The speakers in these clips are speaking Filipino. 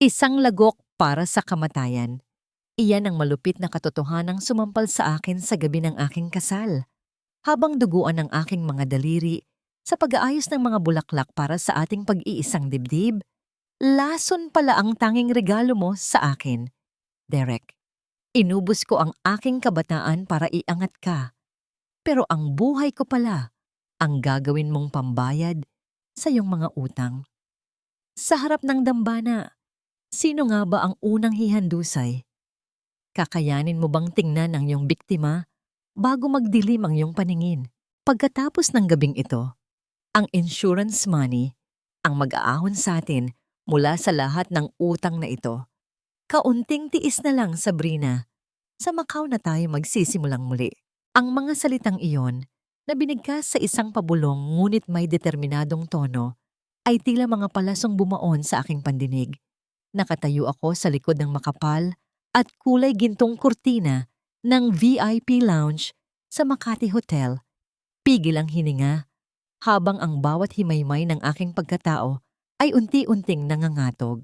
Isang lagok para sa kamatayan. Iyan ang malupit na katotohanang sumampal sa akin sa gabi ng aking kasal. Habang duguan ng aking mga daliri sa pag-aayos ng mga bulaklak para sa ating pag-iisang dibdib, lason pala ang tanging regalo mo sa akin. Derek, inubos ko ang aking kabataan para iangat ka. Pero ang buhay ko pala ang gagawin mong pambayad sa iyong mga utang. Sa harap ng dambana, sino nga ba ang unang hihandusay? Kakayanin mo bang tingnan ang iyong biktima bago magdilim ang iyong paningin? Pagkatapos ng gabing ito, ang insurance money ang mag-aahon sa atin mula sa lahat ng utang na ito. Kaunting tiis na lang, Sabrina. Sa Macau na tayo magsisimulang muli. Ang mga salitang iyon na binigkas sa isang pabulong ngunit may determinadong tono ay tila mga palasong bumaon sa aking pandinig. Nakatayo ako sa likod ng makapal at kulay gintong kurtina ng VIP lounge sa Makati Hotel. Pigil ang hininga habang ang bawat himaymay ng aking pagkatao ay unti-unting nangangatog.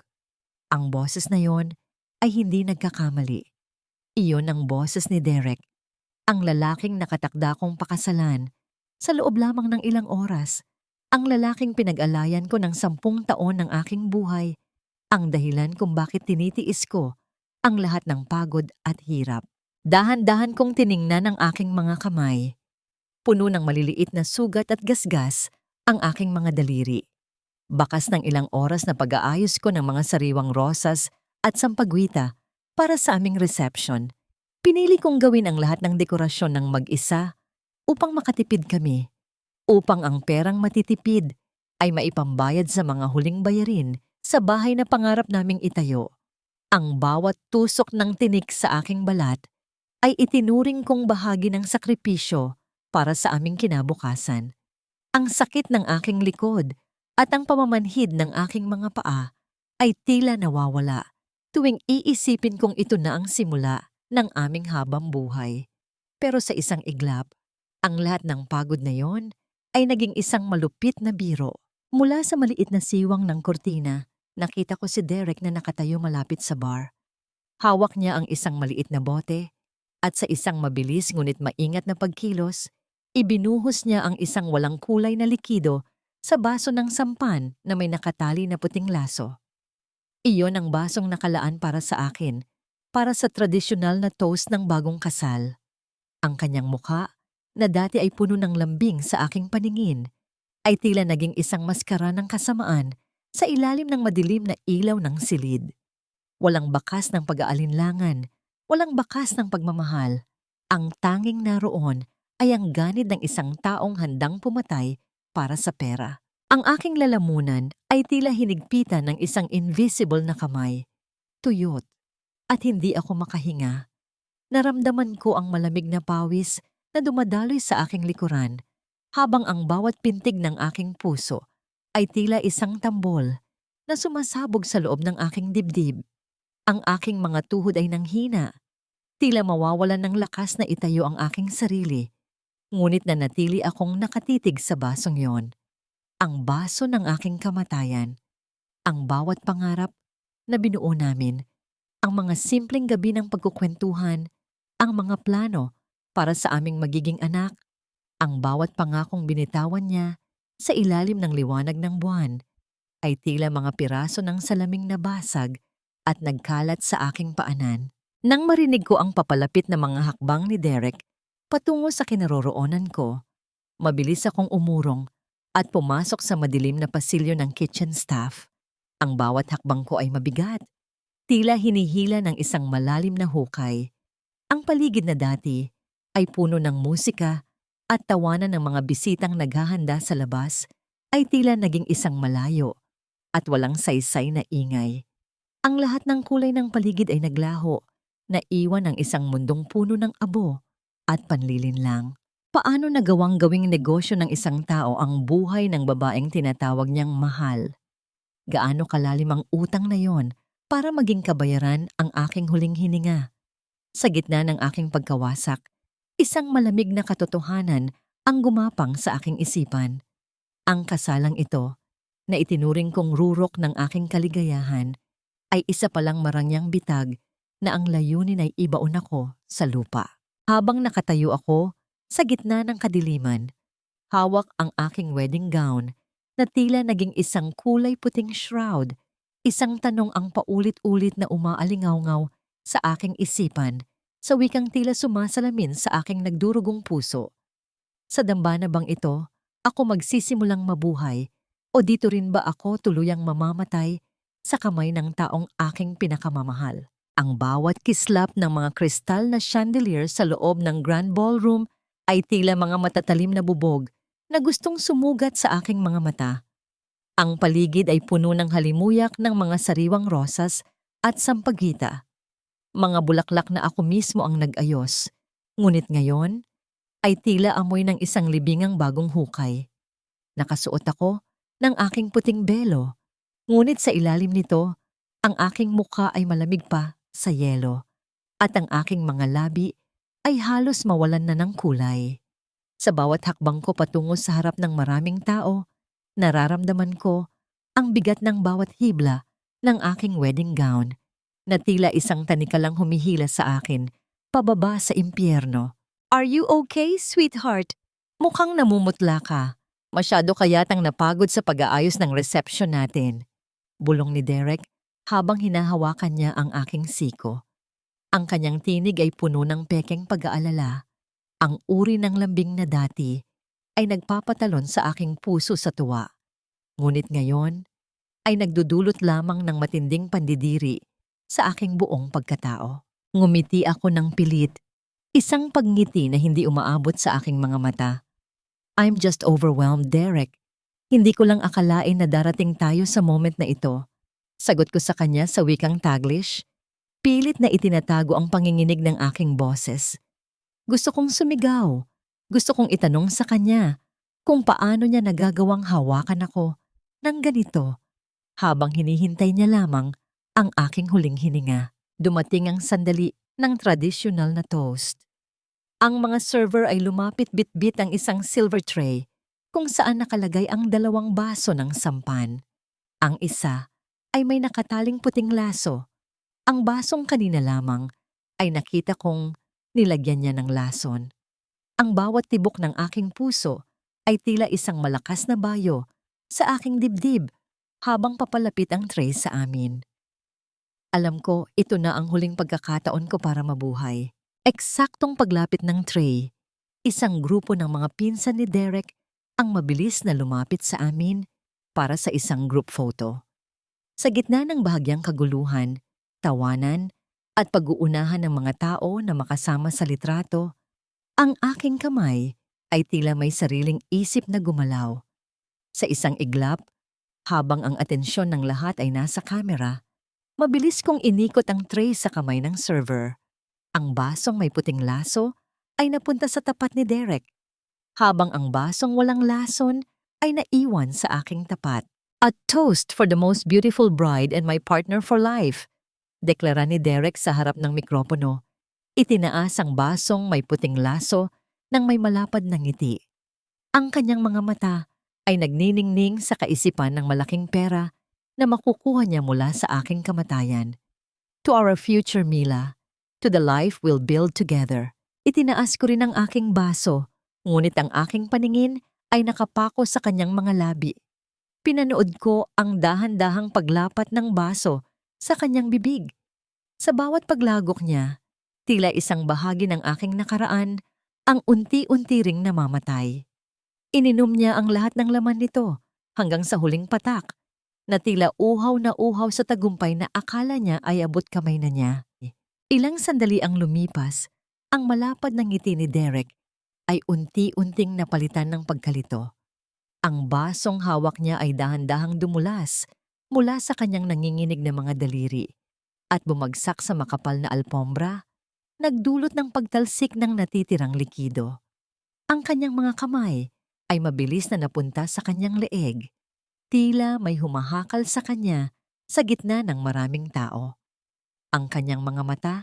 Ang boses na yon ay hindi nagkakamali. Iyon ang boses ni Derek, ang lalaking nakatakda kong pakasalan sa loob lamang ng ilang oras, ang lalaking pinag-alayan ko ng 10 taon ng aking buhay, ang dahilan kung bakit tinitiis ko ang lahat ng pagod at hirap. Dahan-dahan kong tiningnan ang aking mga kamay. Puno ng maliliit na sugat at gasgas ang aking mga daliri. Bakas ng ilang oras na pag-aayos ko ng mga sariwang rosas at sampagwita para sa aming reception. Pinili kong gawin ang lahat ng dekorasyon ng mag-isa upang makatipid kami, upang ang perang matitipid ay maipambayad sa mga huling bayarin sa bahay na pangarap naming itayo. Ang bawat tusok ng tinik sa aking balat ay itinuring kong bahagi ng sakripisyo para sa aming kinabukasan. Ang sakit ng aking likod at ang pamamanhid ng aking mga paa ay tila nawawala tuwing iisipin kong ito na ang simula ng aming habang buhay. Pero sa isang iglap, ang lahat ng pagod na yon ay naging isang malupit na biro. Mula sa maliit na siwang ng kortina, nakita ko si Derek na nakatayo malapit sa bar. Hawak niya ang isang maliit na bote at sa isang mabilis ngunit maingat na pagkilos, ibinuhos niya ang isang walang kulay na likido sa baso ng sampan na may nakatali na puting laso. Iyon ang basong nakalaan para sa akin, para sa tradisyonal na toast ng bagong kasal. Ang kanyang mukha, na dati ay puno ng lambing sa aking paningin, ay tila naging isang maskara ng kasamaan sa ilalim ng madilim na ilaw ng silid. Walang bakas ng pag-aalinlangan, walang bakas ng pagmamahal. Ang tanging naroon ay ang ganid ng isang taong handang pumatay para sa pera. Ang aking lalamunan ay tila hinigpitan ng isang invisible na kamay. Tuyot, at hindi ako makahinga. Naramdaman ko ang malamig na pawis na dumadaloy sa aking likuran, habang ang bawat pintig ng aking puso ay tila isang tambol na sumasabog sa loob ng aking dibdib. Ang aking mga tuhod ay nanghina, tila mawawalan ng lakas na itayo ang aking sarili, ngunit nanatili akong nakatitig sa basong yon. Ang baso ng aking kamatayan, ang bawat pangarap na binuo namin, ang mga simpleng gabi ng pagkukwentuhan, ang mga plano para sa aming magiging anak, ang bawat pangakong binitawan niya sa ilalim ng liwanag ng buwan, ay tila mga piraso ng salaming nabasag at nagkalat sa aking paanan. Nang marinig ko ang papalapit na mga hakbang ni Derek patungo sa kinaroroonan ko, mabilis akong umurong at pumasok sa madilim na pasilyo ng kitchen staff. Ang bawat hakbang ko ay mabigat, tila hinihila ng isang malalim na hukay. Ang paligid na dati ay puno ng musika at tawanan ng mga bisitang naghahanda sa labas ay tila naging isang malayo at walang saysay na ingay. Ang lahat ng kulay ng paligid ay naglaho, naiwan ng isang mundong puno ng abo at panlilinlang. Paano nagawang gawing negosyo ng isang tao ang buhay ng babaeng tinatawag niyang mahal? Gaano kalalim ang utang na yon para maging kabayaran ang aking huling hininga? Sa gitna ng aking pagkawasak, isang malamig na katotohanan ang gumapang sa aking isipan. Ang kasalang ito, na itinuring kong rurok ng aking kaligayahan, ay isa palang marangyang bitag na ang layunin ay ibaon ako sa lupa. Habang nakatayo ako sa gitna ng kadiliman, hawak ang aking wedding gown na tila naging isang kulay puting shroud. Isang tanong ang paulit-ulit na umaalingaw-ngaw sa aking isipan, sa wikang tila sumasalamin sa aking nagdurugong puso. Sa dambana bang ito, ako magsisimulang mabuhay o dito rin ba ako tuluyang mamamatay sa kamay ng taong aking pinakamamahal? Ang bawat kislap ng mga kristal na chandelier sa loob ng Grand Ballroom ay tila mga matatalim na bubog na gustong sumugat sa aking mga mata. Ang paligid ay puno ng halimuyak ng mga sariwang rosas at sampagita. Mga bulaklak na ako mismo ang nag-ayos. Ngunit ngayon ay tila amoy ng isang libingang bagong hukay. Nakasuot ako ng aking puting belo, ngunit sa ilalim nito, ang aking mukha ay malamig pa sa yelo at ang aking mga labi ay halos mawalan na ng kulay. Sa bawat hakbang ko patungo sa harap ng maraming tao, nararamdaman ko ang bigat ng bawat hibla ng aking wedding gown na tila isang tanikalang humihila sa akin pababa sa impyerno. Are you okay, sweetheart? Mukhang namumutla ka. Masyado ka yatang napagod sa pag-aayos ng reception natin. Bulong ni Derek habang hinahawakan niya ang aking siko. Ang kanyang tinig ay puno ng pekeng pag-aalala. Ang uri ng lambing na dati ay nagpapatalon sa aking puso sa tuwa. Ngunit ngayon ay nagdudulot lamang ng matinding pandidiri sa aking buong pagkatao. Ngumiti ako ng pilit, isang pagngiti na hindi umaabot sa aking mga mata. I'm just overwhelmed, Derek. Hindi ko lang akalain na darating tayo sa moment na ito. Sagot ko sa kanya sa wikang Taglish. Pilit na itinatago ang panginginig ng aking boses. Gusto kong sumigaw. Gusto kong itanong sa kanya kung paano niya nagagawang hawakan ako ng ganito habang hinihintay niya lamang ang aking huling hininga. Dumating ang sandali ng tradisyonal na toast. Ang mga server ay lumapit bit-bit ang isang silver tray kung saan nakalagay ang 2 baso ng sampan. Ang isa ay may nakataling puting laso. Ang basong kanina lamang ay nakita kong nilagyan niya ng lason. Ang bawat tibok ng aking puso ay tila isang malakas na bayo sa aking dibdib habang papalapit ang tray sa amin. Alam ko, ito na ang huling pagkakataon ko para mabuhay. Eksaktong paglapit ng tray, isang grupo ng mga pinsan ni Derek ang mabilis na lumapit sa amin para sa isang group photo. Sa gitna ng bahagyang kaguluhan, tawanan, at pag-uunahan ng mga tao na makasama sa litrato, ang aking kamay ay tila may sariling isip na gumalaw. Sa isang iglap, habang ang atensyon ng lahat ay nasa kamera, mabilis kong inikot ang tray sa kamay ng server. Ang basong may puting laso ay napunta sa tapat ni Derek, habang ang basong walang lason ay naiwan sa aking tapat. A toast for the most beautiful bride and my partner for life, deklara ni Derek sa harap ng mikropono. Itinaas ang basong may puting laso nang may malapad na ngiti. Ang kanyang mga mata ay nagniningning sa kaisipan ng malaking pera na makukuha niya mula sa aking kamatayan. To our future, Mila. To the life we'll build together. Itinaas ko rin ang aking baso, ngunit ang aking paningin ay nakapako sa kanyang mga labi. Pinanood ko ang dahan-dahang paglapat ng baso sa kanyang bibig. Sa bawat paglagok niya, tila isang bahagi ng aking nakaraan ang unti-unti ring namamatay. Ininom niya ang lahat ng laman nito hanggang sa huling patak, na tila uhaw na uhaw sa tagumpay na akala niya ay abot kamay na niya. Ilang sandali ang lumipas, ang malapad na ngiti ni Derek ay unti-unting napalitan ng pagkalito. Ang basong hawak niya ay dahan-dahang dumulas mula sa kanyang nanginginig na mga daliri at bumagsak sa makapal na alpombra, nagdulot ng pagtalsik ng natitirang likido. Ang kanyang mga kamay ay mabilis na napunta sa kanyang leeg, tila may humahakal sa kanya sa gitna ng maraming tao. Ang kanyang mga mata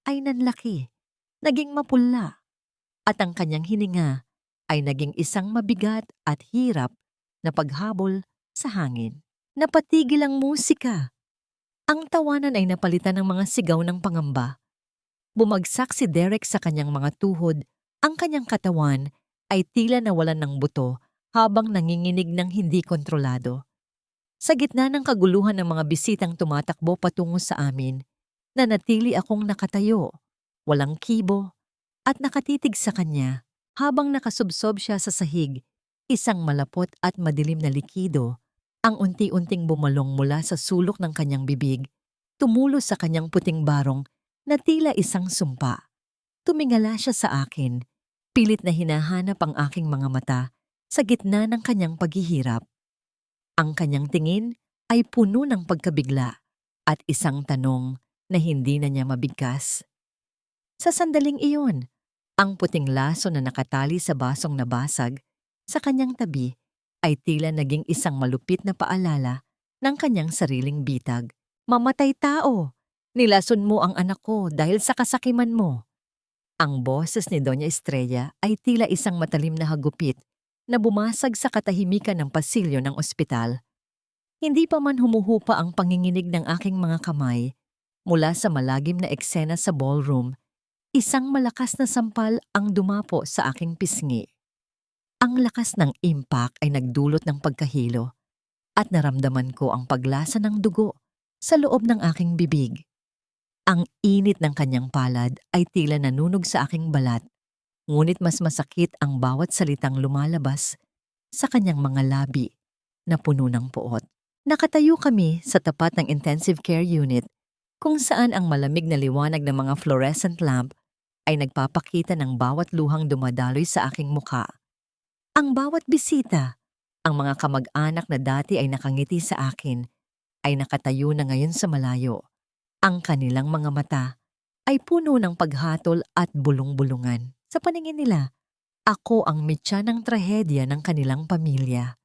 ay nanlaki, naging mapula, at ang kanyang hininga ay naging isang mabigat at hirap na paghabol sa hangin. Napatigil ang musika. Ang tawanan ay napalitan ng mga sigaw ng pangamba. Bumagsak si Derek sa kanyang mga tuhod, ang kanyang katawan ay tila nawalan ng buto habang nanginginig ng hindi kontrolado. Sa gitna ng kaguluhan ng mga bisitang tumatakbo patungo sa amin, nanatili akong nakatayo, walang kibo, at nakatitig sa kanya habang nakasubsob siya sa sahig, isang malapot at madilim na likido, ang unti-unting bumalong mula sa sulok ng kanyang bibig, tumulo sa kanyang puting barong na tila isang sumpa. Tumingala siya sa akin, pilit na hinahanap ang aking mga mata sa gitna ng kanyang paghihirap. Ang kanyang tingin ay puno ng pagkabigla at isang tanong na hindi na niya mabigkas. Sa sandaling iyon, ang puting laso na nakatali sa basong nabasag sa kanyang tabi ay tila naging isang malupit na paalala ng kanyang sariling bitag. Mamatay tao! Nilason mo ang anak ko dahil sa kasakiman mo. Ang boses ni Doña Estrella ay tila isang matalim na hagupit na bumasag sa katahimikan ng pasilyo ng ospital. Hindi pa man humuhupa ang panginginig ng aking mga kamay mula sa malagim na eksena sa ballroom, isang malakas na sampal ang dumapo sa aking pisngi. Ang lakas ng impact ay nagdulot ng pagkahilo at naramdaman ko ang paglasa ng dugo sa loob ng aking bibig. Ang init ng kanyang palad ay tila nanunog sa aking balat, ngunit mas masakit ang bawat salitang lumalabas sa kanyang mga labi na puno ng puot. Nakatayo kami sa tapat ng intensive care unit kung saan ang malamig na liwanag ng mga fluorescent lamp ay nagpapakita ng bawat luhang dumadaloy sa aking muka. Ang bawat bisita, ang mga kamag-anak na dati ay nakangiti sa akin, ay nakatayo na ngayon sa malayo. Ang kanilang mga mata ay puno ng paghatol at bulong-bulungan. Sa paningin nila, ako ang mitya ng trahedya ng kanilang pamilya.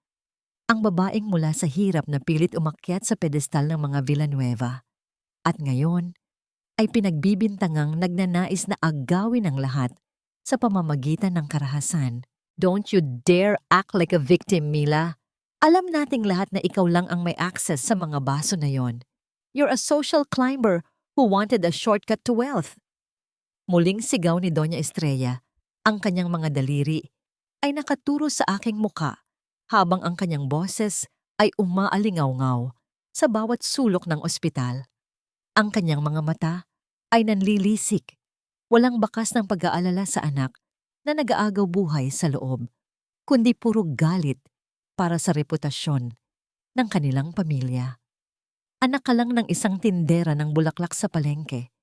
Ang babaeng mula sa hirap na pilit umakyat sa pedestal ng mga Villanueva. At ngayon, ay pinagbibintangang nagnanais na agawin ang lahat sa pamamagitan ng karahasan. Don't you dare act like a victim, Mila. Alam nating lahat na ikaw lang ang may access sa mga baso na yon. You're a social climber who wanted a shortcut to wealth. Muling sigaw ni Doña Estrella, ang kanyang mga daliri ay nakaturo sa aking muka habang ang kanyang boses ay umaalingaw-ngaw sa bawat sulok ng ospital. Ang kanyang mga mata ay nanlilisik, walang bakas ng pag-aalala sa anak na nag-aagaw buhay sa loob, kundi puro galit para sa reputasyon ng kanilang pamilya. Anak ka lang ng isang tindera ng bulaklak sa palengke.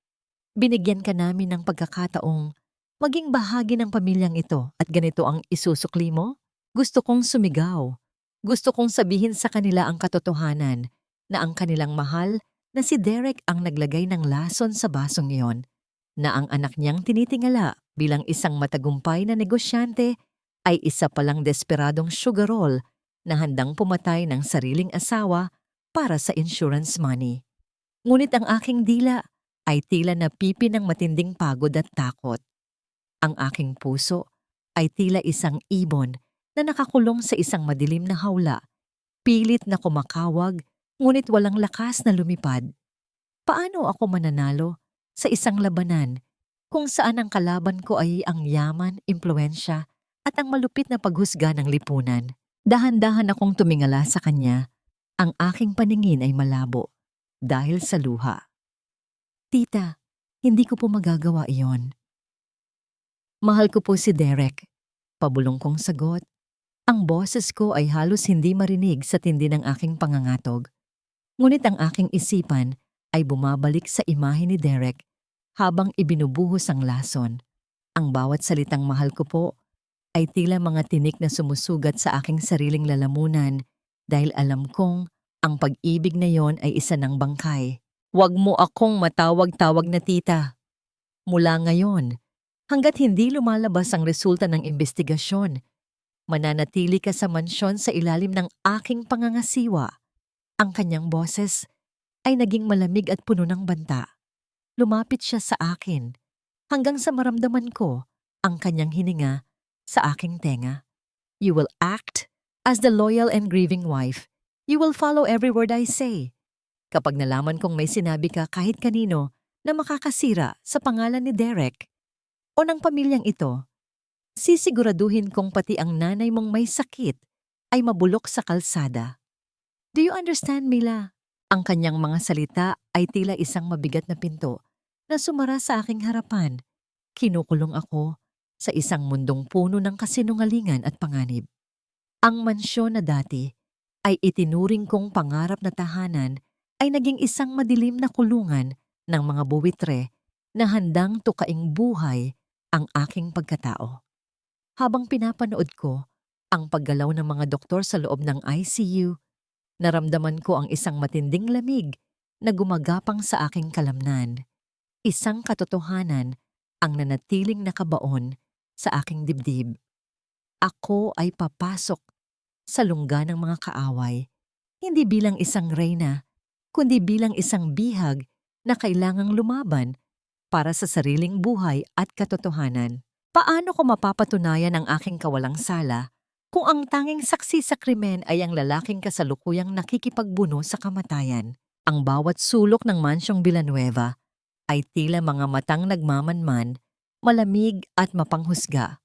Binigyan ka namin ng pagkakataong maging bahagi ng pamilyang ito at ganito ang isusukli mo? Gusto kong sumigaw. Gusto kong sabihin sa kanila ang katotohanan na ang kanilang mahal na si Derek ang naglagay ng lason sa basong iyon, na ang anak niyang tinitingala bilang isang matagumpay na negosyante ay isa palang desperadong sugarol na handang pumatay ng sariling asawa para sa insurance money. Ngunit ang aking dila ay tila napipi ng matinding pagod at takot. Ang aking puso ay tila isang ibon na nakakulong sa isang madilim na hawla, pilit na kumakawag ngunit walang lakas na lumipad. Paano ako mananalo sa isang labanan kung saan ang kalaban ko ay ang yaman, impluensya at ang malupit na paghusga ng lipunan? Dahan-dahan akong tumingala sa kanya. Ang aking paningin ay malabo dahil sa luha. Tita, hindi ko po magagawa iyon. Mahal ko po si Derek. Pabulong kong sagot. Ang boses ko ay halos hindi marinig sa tindi ng aking pangangatog. Ngunit ang aking isipan ay bumabalik sa imahe ni Derek habang ibinubuhos ang lason. Ang bawat salitang mahal ko po ay tila mga tinik na sumusugat sa aking sariling lalamunan dahil alam kong ang pag-ibig na yon ay isa ng bangkay. Huwag mo akong matawag-tawag na tita. Mula ngayon, hanggat hindi lumalabas ang resulta ng investigasyon, mananatili ka sa mansyon sa ilalim ng aking pangangasiwa. Ang kanyang boses ay naging malamig at puno ng banta. Lumapit siya sa akin hanggang sa maramdaman ko ang kanyang hininga sa aking tenga. You will act as the loyal and grieving wife. You will follow every word I say. Kapag nalaman kong may sinabi ka kahit kanino na makakasira sa pangalan ni Derek o ng pamilyang ito, sisiguraduhin kong pati ang nanay mong may sakit ay mabulok sa kalsada. Do you understand, Mila? Ang kanyang mga salita ay tila isang mabigat na pinto na sumara sa aking harapan. Kinukulong ako sa isang mundong puno ng kasinungalingan at panganib. Ang mansyon na dati ay itinuring kong pangarap na tahanan ay naging isang madilim na kulungan ng mga buwitre na handang tukaing buhay ang aking pagkatao. Habang pinapanood ko ang paggalaw ng mga doktor sa loob ng ICU, naramdaman ko ang isang matinding lamig na gumagapang sa aking kalamnan. Isang katotohanan ang nanatiling nakabaon sa aking dibdib. Ako ay papasok sa lungga ng mga kaaway, hindi bilang isang reyna, kundi bilang isang bihag na kailangang lumaban para sa sariling buhay at katotohanan. Paano ko mapapatunayan ang aking kawalang sala kung ang tanging saksi sa krimen ay ang lalaking kasalukuyang nakikipagbuno sa kamatayan? Ang bawat sulok ng mansyong Villanueva ay tila mga matang nagmamanman, malamig at mapanghusga.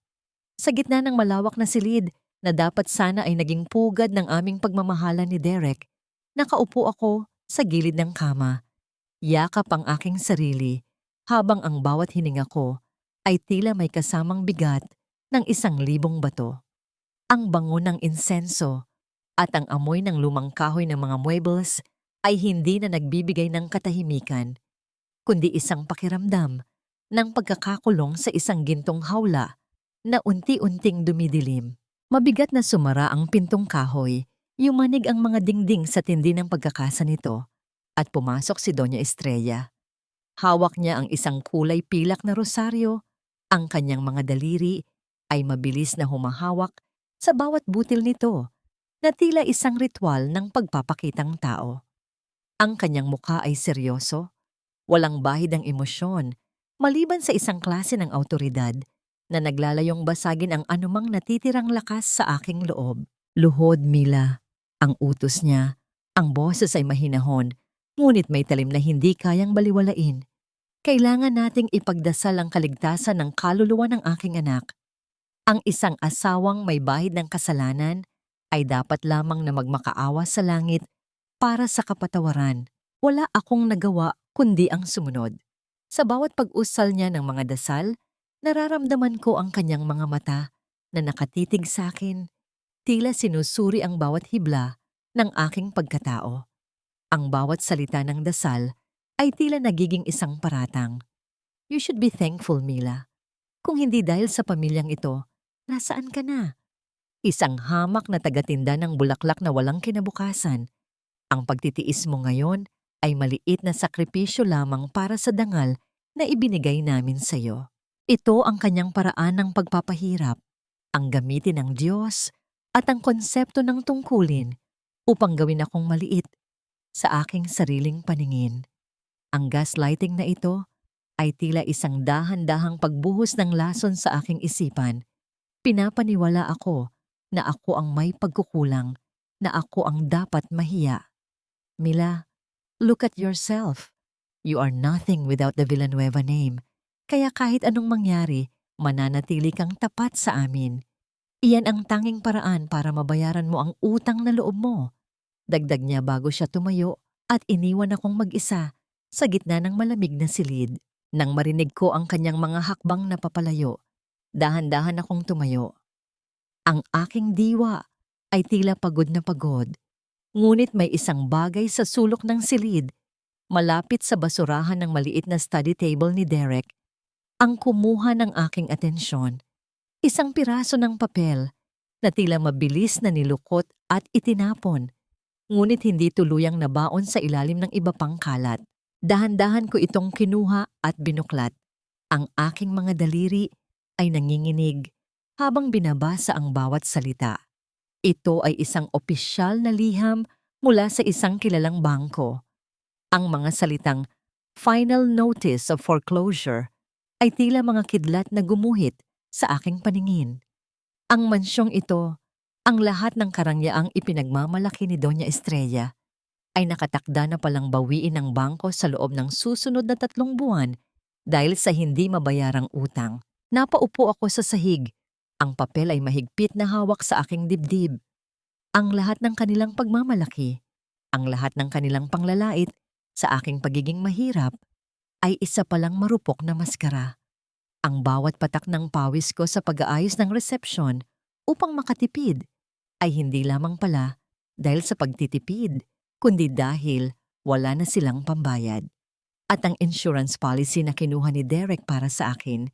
Sa gitna ng malawak na silid na dapat sana ay naging pugad ng aming pagmamahalan ni Derek, nakaupo ako sa gilid ng kama. Yakap ang aking sarili habang ang bawat hininga ko ay tila may kasamang bigat ng 1,000 bato. Ang bango ng insenso at ang amoy ng lumang kahoy ng mga muebles ay hindi na nagbibigay ng katahimikan, kundi isang pakiramdam ng pagkakakulong sa isang gintong hawla na unti-unting dumidilim. Mabigat na sumara ang pintong kahoy, yumanig ang mga dingding sa tindi ng pagkakasa nito, at pumasok si Doña Estrella. Hawak niya ang isang kulay pilak na rosaryo. Ang kanyang mga daliri ay mabilis na humahawak sa bawat butil nito na tila isang ritual ng pagpapakitang tao. Ang kanyang mukha ay seryoso, walang bahid ang emosyon, maliban sa isang klase ng awtoridad na naglalayong basagin ang anumang natitirang lakas sa aking loob. Luhod, Mila. Ang utos niya, ang boses ay mahinahon, ngunit may talim na hindi kayang baliwalain. Kailangan nating ipagdasal ang kaligtasan ng kaluluwa ng aking anak. Ang isang asawang may bahid ng kasalanan ay dapat lamang na magmakaawa sa langit para sa kapatawaran. Wala akong nagawa kundi ang sumunod. Sa bawat pag-usal niya ng mga dasal, nararamdaman ko ang kanyang mga mata na nakatitig sa akin, tila sinusuri ang bawat hibla ng aking pagkatao. Ang bawat salita ng dasal ay tila nagiging isang paratang. You should be thankful, Mila. Kung hindi dahil sa pamilyang ito, nasaan ka na? Isang hamak na tagatinda ng bulaklak na walang kinabukasan. Ang pagtitiis mo ngayon ay maliit na sakripisyo lamang para sa dangal na ibinigay namin sa iyo. Ito ang kanyang paraan ng pagpapahirap, ang gamitin ng Diyos at ang konsepto ng tungkulin upang gawin akong maliit sa aking sariling paningin. Ang gaslighting na ito ay tila isang dahan-dahang pagbuhos ng lason sa aking isipan. Pinapaniwala ako na ako ang may pagkukulang, na ako ang dapat mahiya. Mila, look at yourself. You are nothing without the Villanueva name. Kaya kahit anong mangyari, mananatili kang tapat sa amin. Iyan ang tanging paraan para mabayaran mo ang utang na loob mo. Dagdag niya bago siya tumayo at iniwan akong mag-isa sa gitna ng malamig na silid. Nang marinig ko ang kanyang mga hakbang na papalayo, dahan-dahan akong tumayo. Ang aking diwa ay tila pagod na pagod. Ngunit may isang bagay sa sulok ng silid, malapit sa basurahan ng maliit na study table ni Derek, ang kumuha ng aking atensyon. Isang piraso ng papel na tila mabilis na nilukot at itinapon, ngunit hindi tuluyang nabaon sa ilalim ng iba pang kalat. Dahan-dahan ko itong kinuha at binuklat. Ang aking mga daliri ay nanginginig habang binabasa ang bawat salita. Ito ay isang opisyal na liham mula sa isang kilalang bangko. Ang mga salitang "Final Notice of Foreclosure" ay tila mga kidlat na gumuhit sa aking paningin. Ang mansyong ito, ang lahat ng karangyaang ipinagmamalaki ni Doña Estrella, ay nakatakda na palang bawiin ng bangko sa loob ng susunod na 3 buwan dahil sa hindi mabayarang utang. Napaupo ako sa sahig. Ang papel ay mahigpit na hawak sa aking dibdib. Ang lahat ng kanilang pagmamalaki, ang lahat ng kanilang panglalait sa aking pagiging mahirap ay isa palang marupok na maskara. Ang bawat patak ng pawis ko sa pag-aayos ng resepsyon upang makatipid ay hindi lamang pala dahil sa pagtitipid, kundi dahil wala na silang pambayad. At ang insurance policy na kinuha ni Derek para sa akin,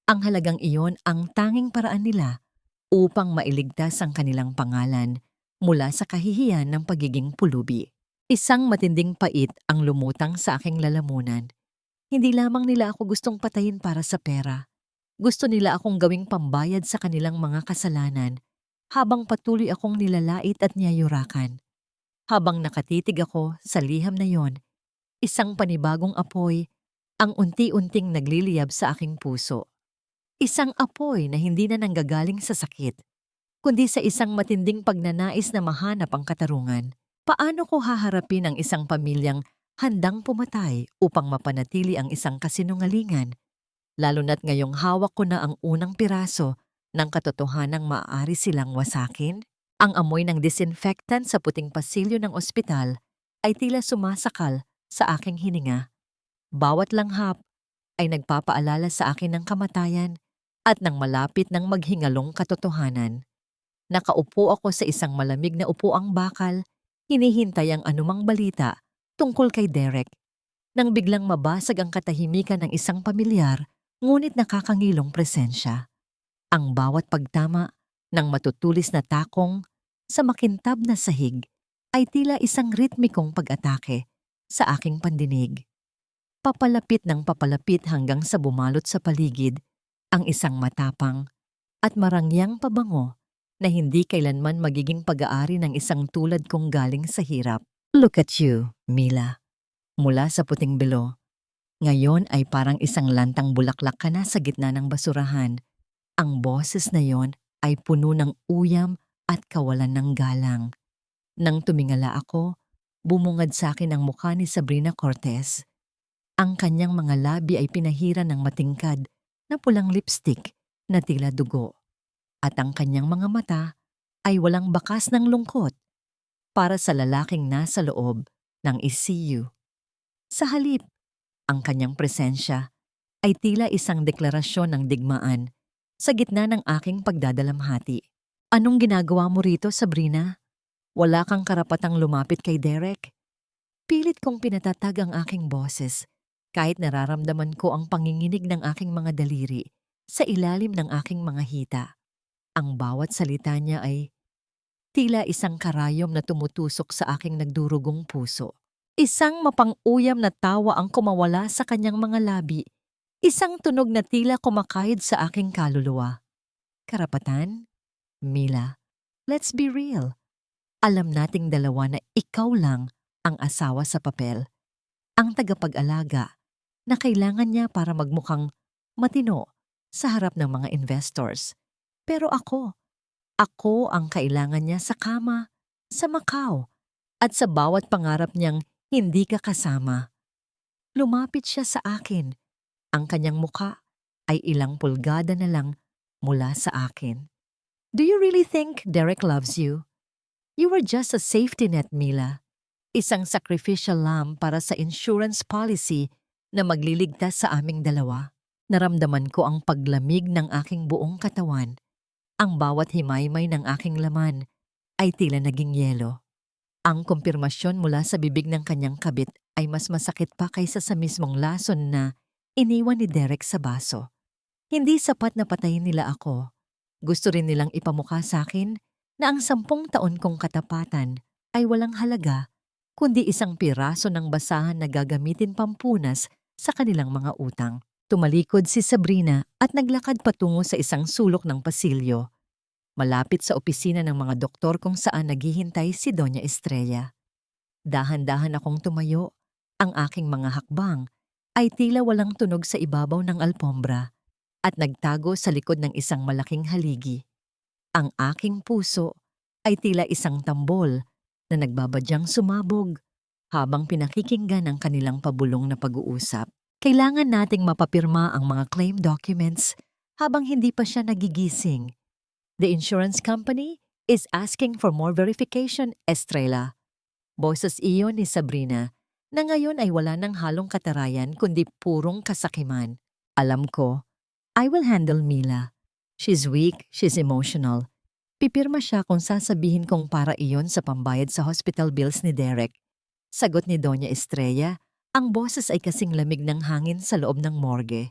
ang halagang iyon ang tanging paraan nila upang mailigtas ang kanilang pangalan mula sa kahihiyan ng pagiging pulubi. Isang matinding pait ang lumutang sa aking lalamunan. Hindi lamang nila ako gustong patayin para sa pera. Gusto nila akong gawing pambayad sa kanilang mga kasalanan habang patuloy akong nilalait at niyayurakan. Habang nakatitig ako sa liham na yon, isang panibagong apoy ang unti-unting nagliliyab sa aking puso. Isang apoy na hindi na nanggagaling sa sakit, kundi sa isang matinding pagnanais na mahanap ang katarungan. Paano ko haharapin ang isang pamilyang handang pumatay upang mapanatili ang isang kasinungalingan, lalo na't ngayong hawak ko na ang unang piraso ng katotohanang maaari silang wasakin? Ang amoy ng disinfectant sa puting pasilyo ng ospital ay tila sumasakal sa aking hininga. Bawat langhap ay nagpapaalala sa akin ng kamatayan at ng malapit ng maghingalong katotohanan. Nakaupo ako sa isang malamig na upuang bakal, hinihintay ang anumang balita tungkol kay Derek, nang biglang mabasag ang katahimikan ng isang pamilyar ngunit nakakangilong presensya. Ang bawat pagtama ng matutulis na takong sa makintab na sahig ay tila isang ritmikong pag-atake sa aking pandinig. Papalapit ng papalapit hanggang sa bumalot sa paligid ang isang matapang at marangyang pabango na hindi kailanman magiging pag-aari ng isang tulad kong galing sa hirap. Look at you, Mila. Mula sa puting bilo, ngayon ay parang isang lantang bulaklak ka na sa gitna ng basurahan. Ang boses na yon ay puno ng uyam at kawalan ng galang. Nang tumingala ako, bumungad sa akin ang mukha ni Sabrina Cortez. Ang kanyang mga labi ay pinahiran ng matingkad na pulang lipstick na tila dugo. At ang kanyang mga mata ay walang bakas ng lungkot para sa lalaking nasa loob ng ICU. Sa halip, ang kanyang presensya ay tila isang deklarasyon ng digmaan sa gitna ng aking pagdadalamhati. Anong ginagawa mo rito, Sabrina? Wala kang karapatang lumapit kay Derek? Pilit kong pinatatag ang aking boses kahit nararamdaman ko ang panginginig ng aking mga daliri sa ilalim ng aking mga hita. Ang bawat salita niya ay tila isang karayom na tumutusok sa aking nagdurugong puso. Isang mapang-uyam na tawa ang kumawala sa kanyang mga labi. Isang tunog na tila kumakahid sa aking kaluluwa. Karapatan? Mila, let's be real. Alam nating dalawa na ikaw lang ang asawa sa papel. Ang tagapag-alaga na kailangan niya para magmukhang matino sa harap ng mga investors. Pero ako ang kailangan niya sa kama, sa Macau, at sa bawat pangarap niyang hindi ka kasama. Lumapit siya sa akin. Ang kanyang muka ay ilang pulgada na lang mula sa akin. Do you really think Derek loves you? You were just a safety net, Mila. Isang sacrificial lamb para sa insurance policy na magliligtas sa aming dalawa. Naramdaman ko ang paglamig ng aking buong katawan. Ang bawat himaymay ng aking laman ay tila naging yelo. Ang kumpirmasyon mula sa bibig ng kanyang kabit ay mas masakit pa kaysa sa mismong lason na iniwan ni Derek sa baso. Hindi sapat na patayin nila ako. Gusto rin nilang ipamukha sa akin na ang 10 taon kong katapatan ay walang halaga, kundi isang piraso ng basahan na gagamitin pampunas sa kanilang mga utang. Tumalikod si Sabrina at naglakad patungo sa isang sulok ng pasilyo, malapit sa opisina ng mga doktor kung saan naghihintay si Doña Estrella. Dahan-dahan akong tumayo. Ang aking mga hakbang ay tila walang tunog sa ibabaw ng alpombra at nagtago sa likod ng isang malaking haligi. Ang aking puso ay tila isang tambol na nagbabadyang sumabog Habang pinakikinggan ang kanilang pabulong na pag-uusap, kailangan nating mapapirma ang mga claim documents habang hindi pa siya nagigising. The insurance company is asking for more verification, Estrella. Boses iyon ni Sabrina na ngayon ay wala ng halong katarayan kundi purong kasakiman. Alam ko, I will handle Mila. She's weak, she's emotional. Pipirma siya kung sasabihin kong para iyon sa pambayad sa hospital bills ni Derek. Sagot ni Doña Estrella, ang boses ay kasing lamig ng hangin sa loob ng morgue.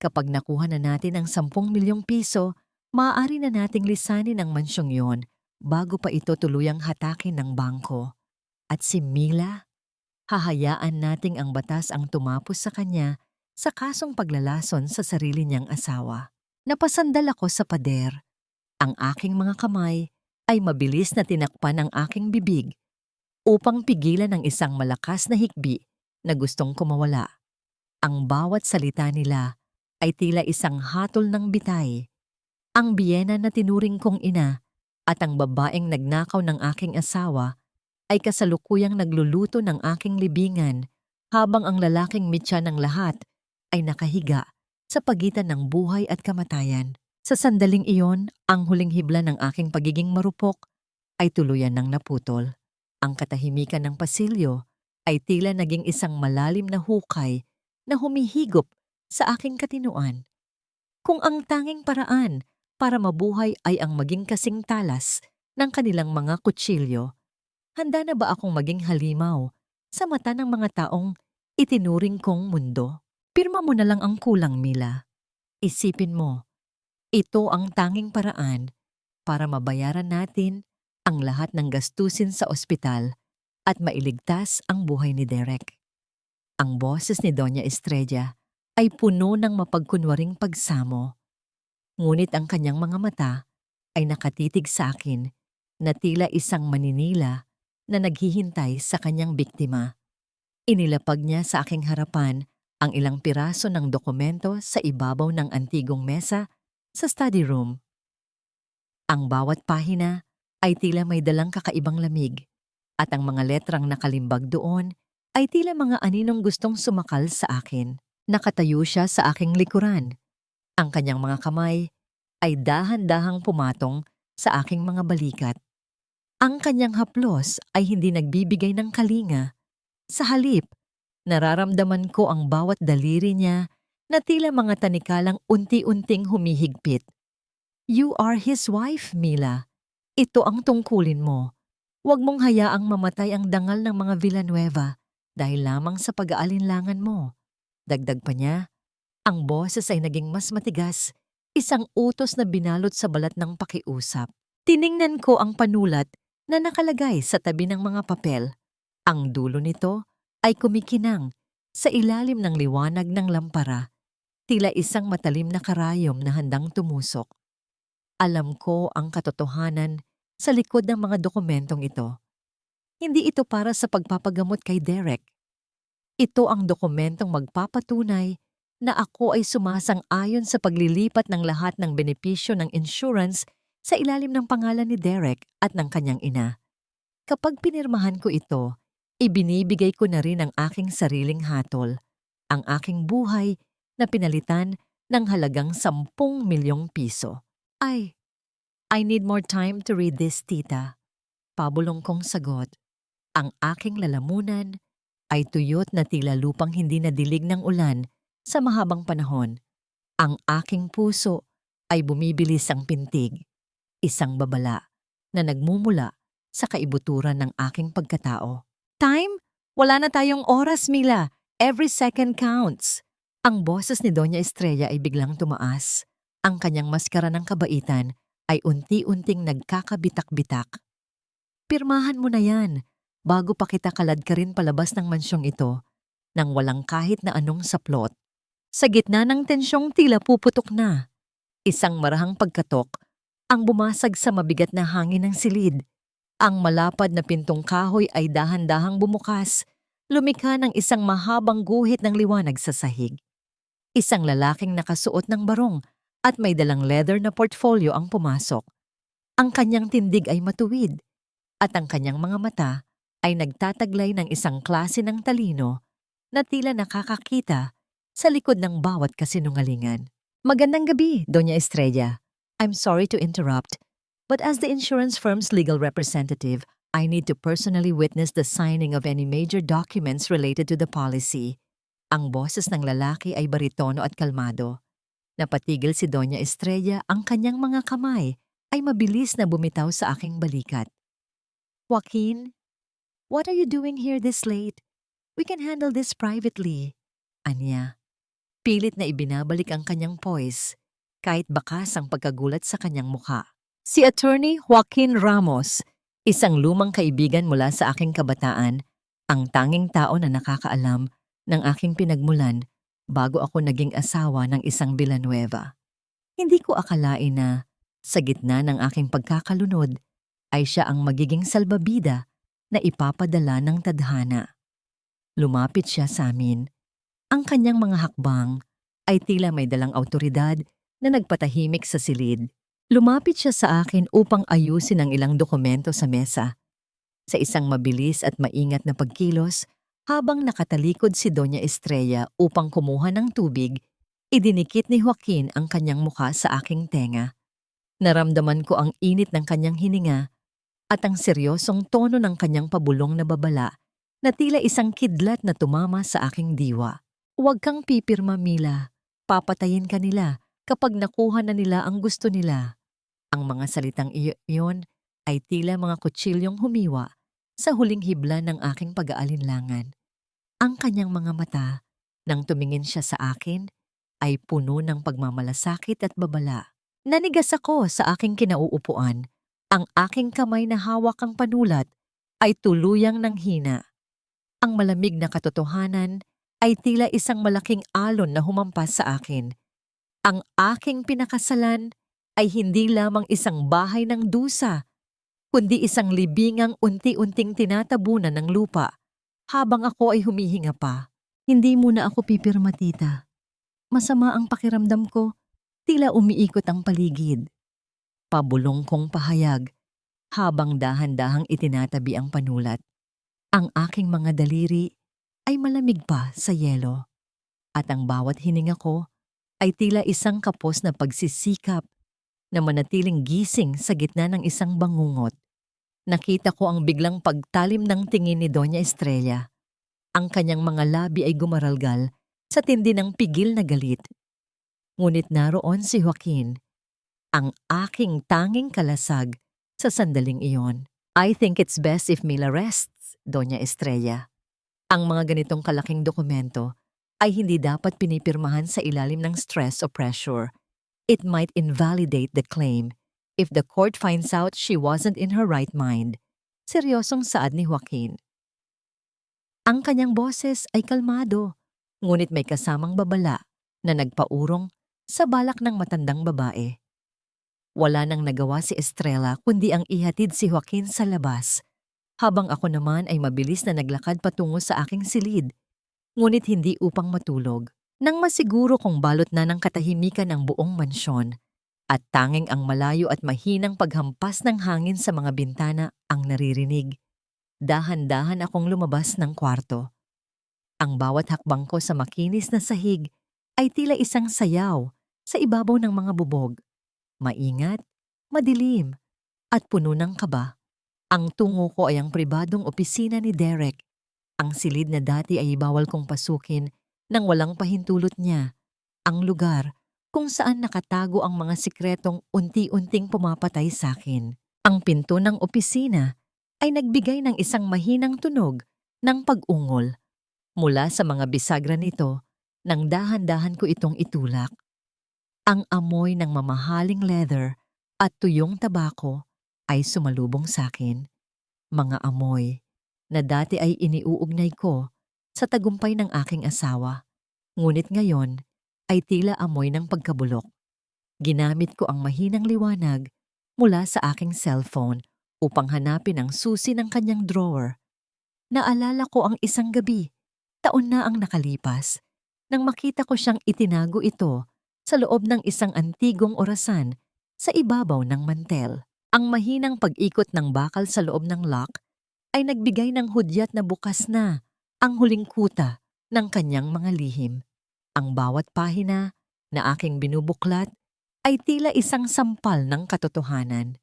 Kapag nakuha na natin ang 10 milyong piso, maaari na nating lisanin ang mansyong yon bago pa ito tuluyang hatakin ng bangko. At si Mila, hahayaan nating ang batas ang tumapos sa kanya sa kasong paglalason sa sarili niyang asawa. Napasandal ako sa pader. Ang aking mga kamay ay mabilis na tinakpan ang aking bibig upang pigilan ang isang malakas na hikbi na gustong kumawala. Ang bawat salita nila ay tila isang hatol ng bitay. Ang biyena na tinuring kong ina at ang babaeng nagnakaw ng aking asawa ay kasalukuyang nagluluto ng aking libingan habang ang lalaking mitya ng lahat ay nakahiga sa pagitan ng buhay at kamatayan. Sa sandaling iyon, ang huling hibla ng aking pagiging marupok ay tuluyan ng naputol. Ang katahimikan ng pasilyo ay tila naging isang malalim na hukay na humihigop sa aking katinuan. Kung ang tanging paraan para mabuhay ay ang maging kasing talas ng kanilang mga kutsilyo, handa na ba akong maging halimaw sa mata ng mga taong itinuring kong mundo? Pirma mo na lang ang kulang, Mila. Isipin mo, ito ang tanging paraan para mabayaran natin ang lahat ng gastusin sa ospital at mailigtas ang buhay ni Derek. Ang boses ni Doña Estrella ay puno ng mapagkunwaring pagsamo. Ngunit ang kanyang mga mata ay nakatitig sa akin na tila isang maninila na naghihintay sa kanyang biktima. Inilapag niya sa aking harapan ang ilang piraso ng dokumento sa ibabaw ng antigong mesa sa study room. Ang bawat pahina ay tila may dalang kakaibang lamig at ang mga letrang nakalimbag doon ay tila mga aninong gustong sumakal sa akin. Nakatayo siya sa aking likuran. Ang kanyang mga kamay ay dahan-dahang pumatong sa aking mga balikat. Ang kanyang haplos ay hindi nagbibigay ng kalinga. Sa halip, nararamdaman ko ang bawat daliri niya na tila mga tanikalang unti-unting humihigpit. You are his wife, Mila. Ito ang tungkulin mo. Huwag mong hayaang mamatay ang dangal ng mga Villanueva dahil lamang sa pag-aalinlangan mo. Dagdag pa niya, ang boses ay naging mas matigas, isang utos na binalot sa balat ng pakiusap. Tiningnan ko ang panulat na nakalagay sa tabi ng mga papel. Ang dulo nito ay kumikinang sa ilalim ng liwanag ng lampara, tila isang matalim na karayom na handang tumusok. Alam ko ang katotohanan sa likod ng mga dokumentong ito. Hindi ito para sa pagpapagamot kay Derek. Ito ang dokumentong magpapatunay na ako ay sumasang-ayon sa paglilipat ng lahat ng benepisyo ng insurance sa ilalim ng pangalan ni Derek at ng kanyang ina. Kapag pinirmahan ko ito, ibinibigay ko na rin ang aking sariling hatol, ang aking buhay na pinalitan ng halagang 10 milyong piso. I need more time to read this, tita. Pabulong kong sagot. Ang aking lalamunan ay tuyot na tila lupang hindi nadilig ng ulan sa mahabang panahon. Ang aking puso ay bumibilis ang pintig, isang babala na nagmumula sa kaibuturan ng aking pagkatao. Time? Wala na tayong oras, Mila. Every second counts. Ang boses ni Doña Estrella ay biglang tumaas. Ang kanyang maskara ng kabaitan ay unti-unting nagkakabitak-bitak. Pirmahan mo na yan, bago pa kita kaladkarin palabas ng mansyong ito, nang walang kahit na anong saplot. Sa gitna ng tensyong tila puputok na. Isang marahang pagkatok, ang bumasag sa mabigat na hangin ng silid. Ang malapad na pintong kahoy ay dahan-dahang bumukas, lumikha ng isang mahabang guhit ng liwanag sa sahig. Isang lalaking nakasuot ng barong at may dalang leather na portfolio ang pumasok. Ang kanyang tindig ay matuwid at ang kanyang mga mata ay nagtataglay ng isang klase ng talino na tila nakakakita sa likod ng bawat kasinungalingan. Magandang gabi, Doña Estrella. I'm sorry to interrupt, but as the insurance firm's legal representative, I need to personally witness the signing of any major documents related to the policy. Ang boses ng lalaki ay baritono at kalmado. Napatigil si Doña Estrella, ang kanyang mga kamay ay mabilis na bumitaw sa aking balikat. Joaquin, what are you doing here this late? We can handle this privately. Anya. Pilit na ibinabalik ang kanyang poise, kahit bakas ang pagkagulat sa kanyang mukha. Si Attorney Joaquin Ramos, isang lumang kaibigan mula sa aking kabataan, ang tanging tao na nakakaalam ng aking pinagmulan bago ako naging asawa ng isang Villanueva. Hindi ko akalain na, sa gitna ng aking pagkakalunod, ay siya ang magiging salbabida na ipapadala ng tadhana. Lumapit siya sa amin. Ang kanyang mga hakbang ay tila may dalang awtoridad na nagpatahimik sa silid. Lumapit siya sa akin upang ayusin ang ilang dokumento sa mesa. Sa isang mabilis at maingat na pagkilos, habang nakatalikod si Doña Estrella upang kumuha ng tubig, idinikit ni Joaquin ang kanyang mukha sa aking tenga. Naramdaman ko ang init ng kanyang hininga at ang seryosong tono ng kanyang pabulong na babala na tila isang kidlat na tumama sa aking diwa. Huwag kang pipirma, Mila. Papatayin ka nila kapag nakuha na nila ang gusto nila. Ang mga salitang iyon ay tila mga kutsilyong humiwa sa huling hibla ng aking pag-aalinlangan. Ang kanyang mga mata, nang tumingin siya sa akin, ay puno ng pagmamalasakit at babala. Nanigas ako sa aking kinauupuan. Ang aking kamay na hawak ang panulat ay tuluyang nanghina. Ang malamig na katotohanan ay tila isang malaking alon na humampas sa akin. Ang aking pinakasalan ay hindi lamang isang bahay ng dusa, kundi isang libingang unti-unting tinatabunan ng lupa. Habang ako ay humihinga pa, hindi muna ako pipirma, tita. Masama ang pakiramdam ko, tila umiikot ang paligid. Pabulong kong pahayag, habang dahan-dahang itinatabi ang panulat. Ang aking mga daliri ay malamig pa sa yelo, at ang bawat hininga ko ay tila isang kapos na pagsisikap na manatiling gising sa gitna ng isang bangungot. Nakita ko ang biglang pagtalim ng tingin ni Doña Estrella. Ang kanyang mga labi ay gumaralgal sa tindi ng pigil na galit. Ngunit naroon si Joaquin, ang aking tanging kalasag sa sandaling iyon. I think it's best if Mila rests, Doña Estrella. Ang mga ganitong kalaking dokumento ay hindi dapat pinipirmahan sa ilalim ng stress o pressure. It might invalidate the claim if the court finds out she wasn't in her right mind. Seryosong saad ni Joaquin. Ang kanyang boses ay kalmado, ngunit may kasamang babala na nagpaurong sa balak ng matandang babae. Wala nang nagawa si Estrella kundi ang ihatid si Joaquin sa labas, habang ako naman ay mabilis na naglakad patungo sa aking silid, ngunit hindi upang matulog. Nang masiguro kong balot na ng katahimikan ang buong mansyon, at tanging ang malayo at mahinang paghampas ng hangin sa mga bintana ang naririnig, dahan-dahan akong lumabas ng kwarto. Ang bawat hakbang ko sa makinis na sahig ay tila isang sayaw sa ibabaw ng mga bubog. Maingat, madilim, at puno ng kaba. Ang tungo ko ay ang pribadong opisina ni Derek. Ang silid na dati ay bawal kong pasukin nang walang pahintulot niya. Ang lugar kung saan nakatago ang mga sikretong unti-unting pumapatay sa akin. Ang pinto ng opisina ay nagbigay ng isang mahinang tunog ng pag-ungol. Mula sa mga bisagra nito, nang dahan-dahan ko itong itulak. Ang amoy ng mamahaling leather at tuyong tabako ay sumalubong sa akin. Mga amoy na dati ay iniuugnay ko sa tagumpay ng aking asawa. Ngunit ngayon ay tila amoy ng pagkabulok. Ginamit ko ang mahinang liwanag mula sa aking cellphone upang hanapin ang susi ng kanyang drawer. Naalala ko ang isang gabi, taon na ang nakalipas, nang makita ko siyang itinago ito sa loob ng isang antigong orasan sa ibabaw ng mantel. Ang mahinang pag-ikot ng bakal sa loob ng lock ay nagbigay ng hudyat na bukas na ang huling kuta ng kanyang mga lihim. Ang bawat pahina na aking binubuklat ay tila isang sampal ng katotohanan.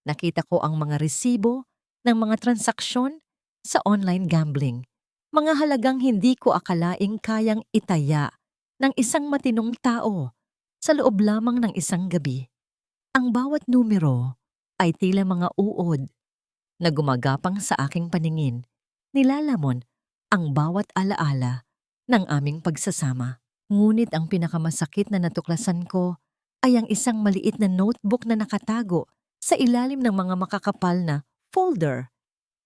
Nakita ko ang mga resibo ng mga transaksyon sa online gambling. Mga halagang hindi ko akalaing kayang itaya ng isang matinong tao sa loob lamang ng isang gabi. Ang bawat numero ay tila mga uod na gumagapang sa aking paningin. Nilalamon ang bawat alaala ng aming pagsasama. Ngunit ang pinakamasakit na natuklasan ko ay ang isang maliit na notebook na nakatago sa ilalim ng mga makakapal na folder.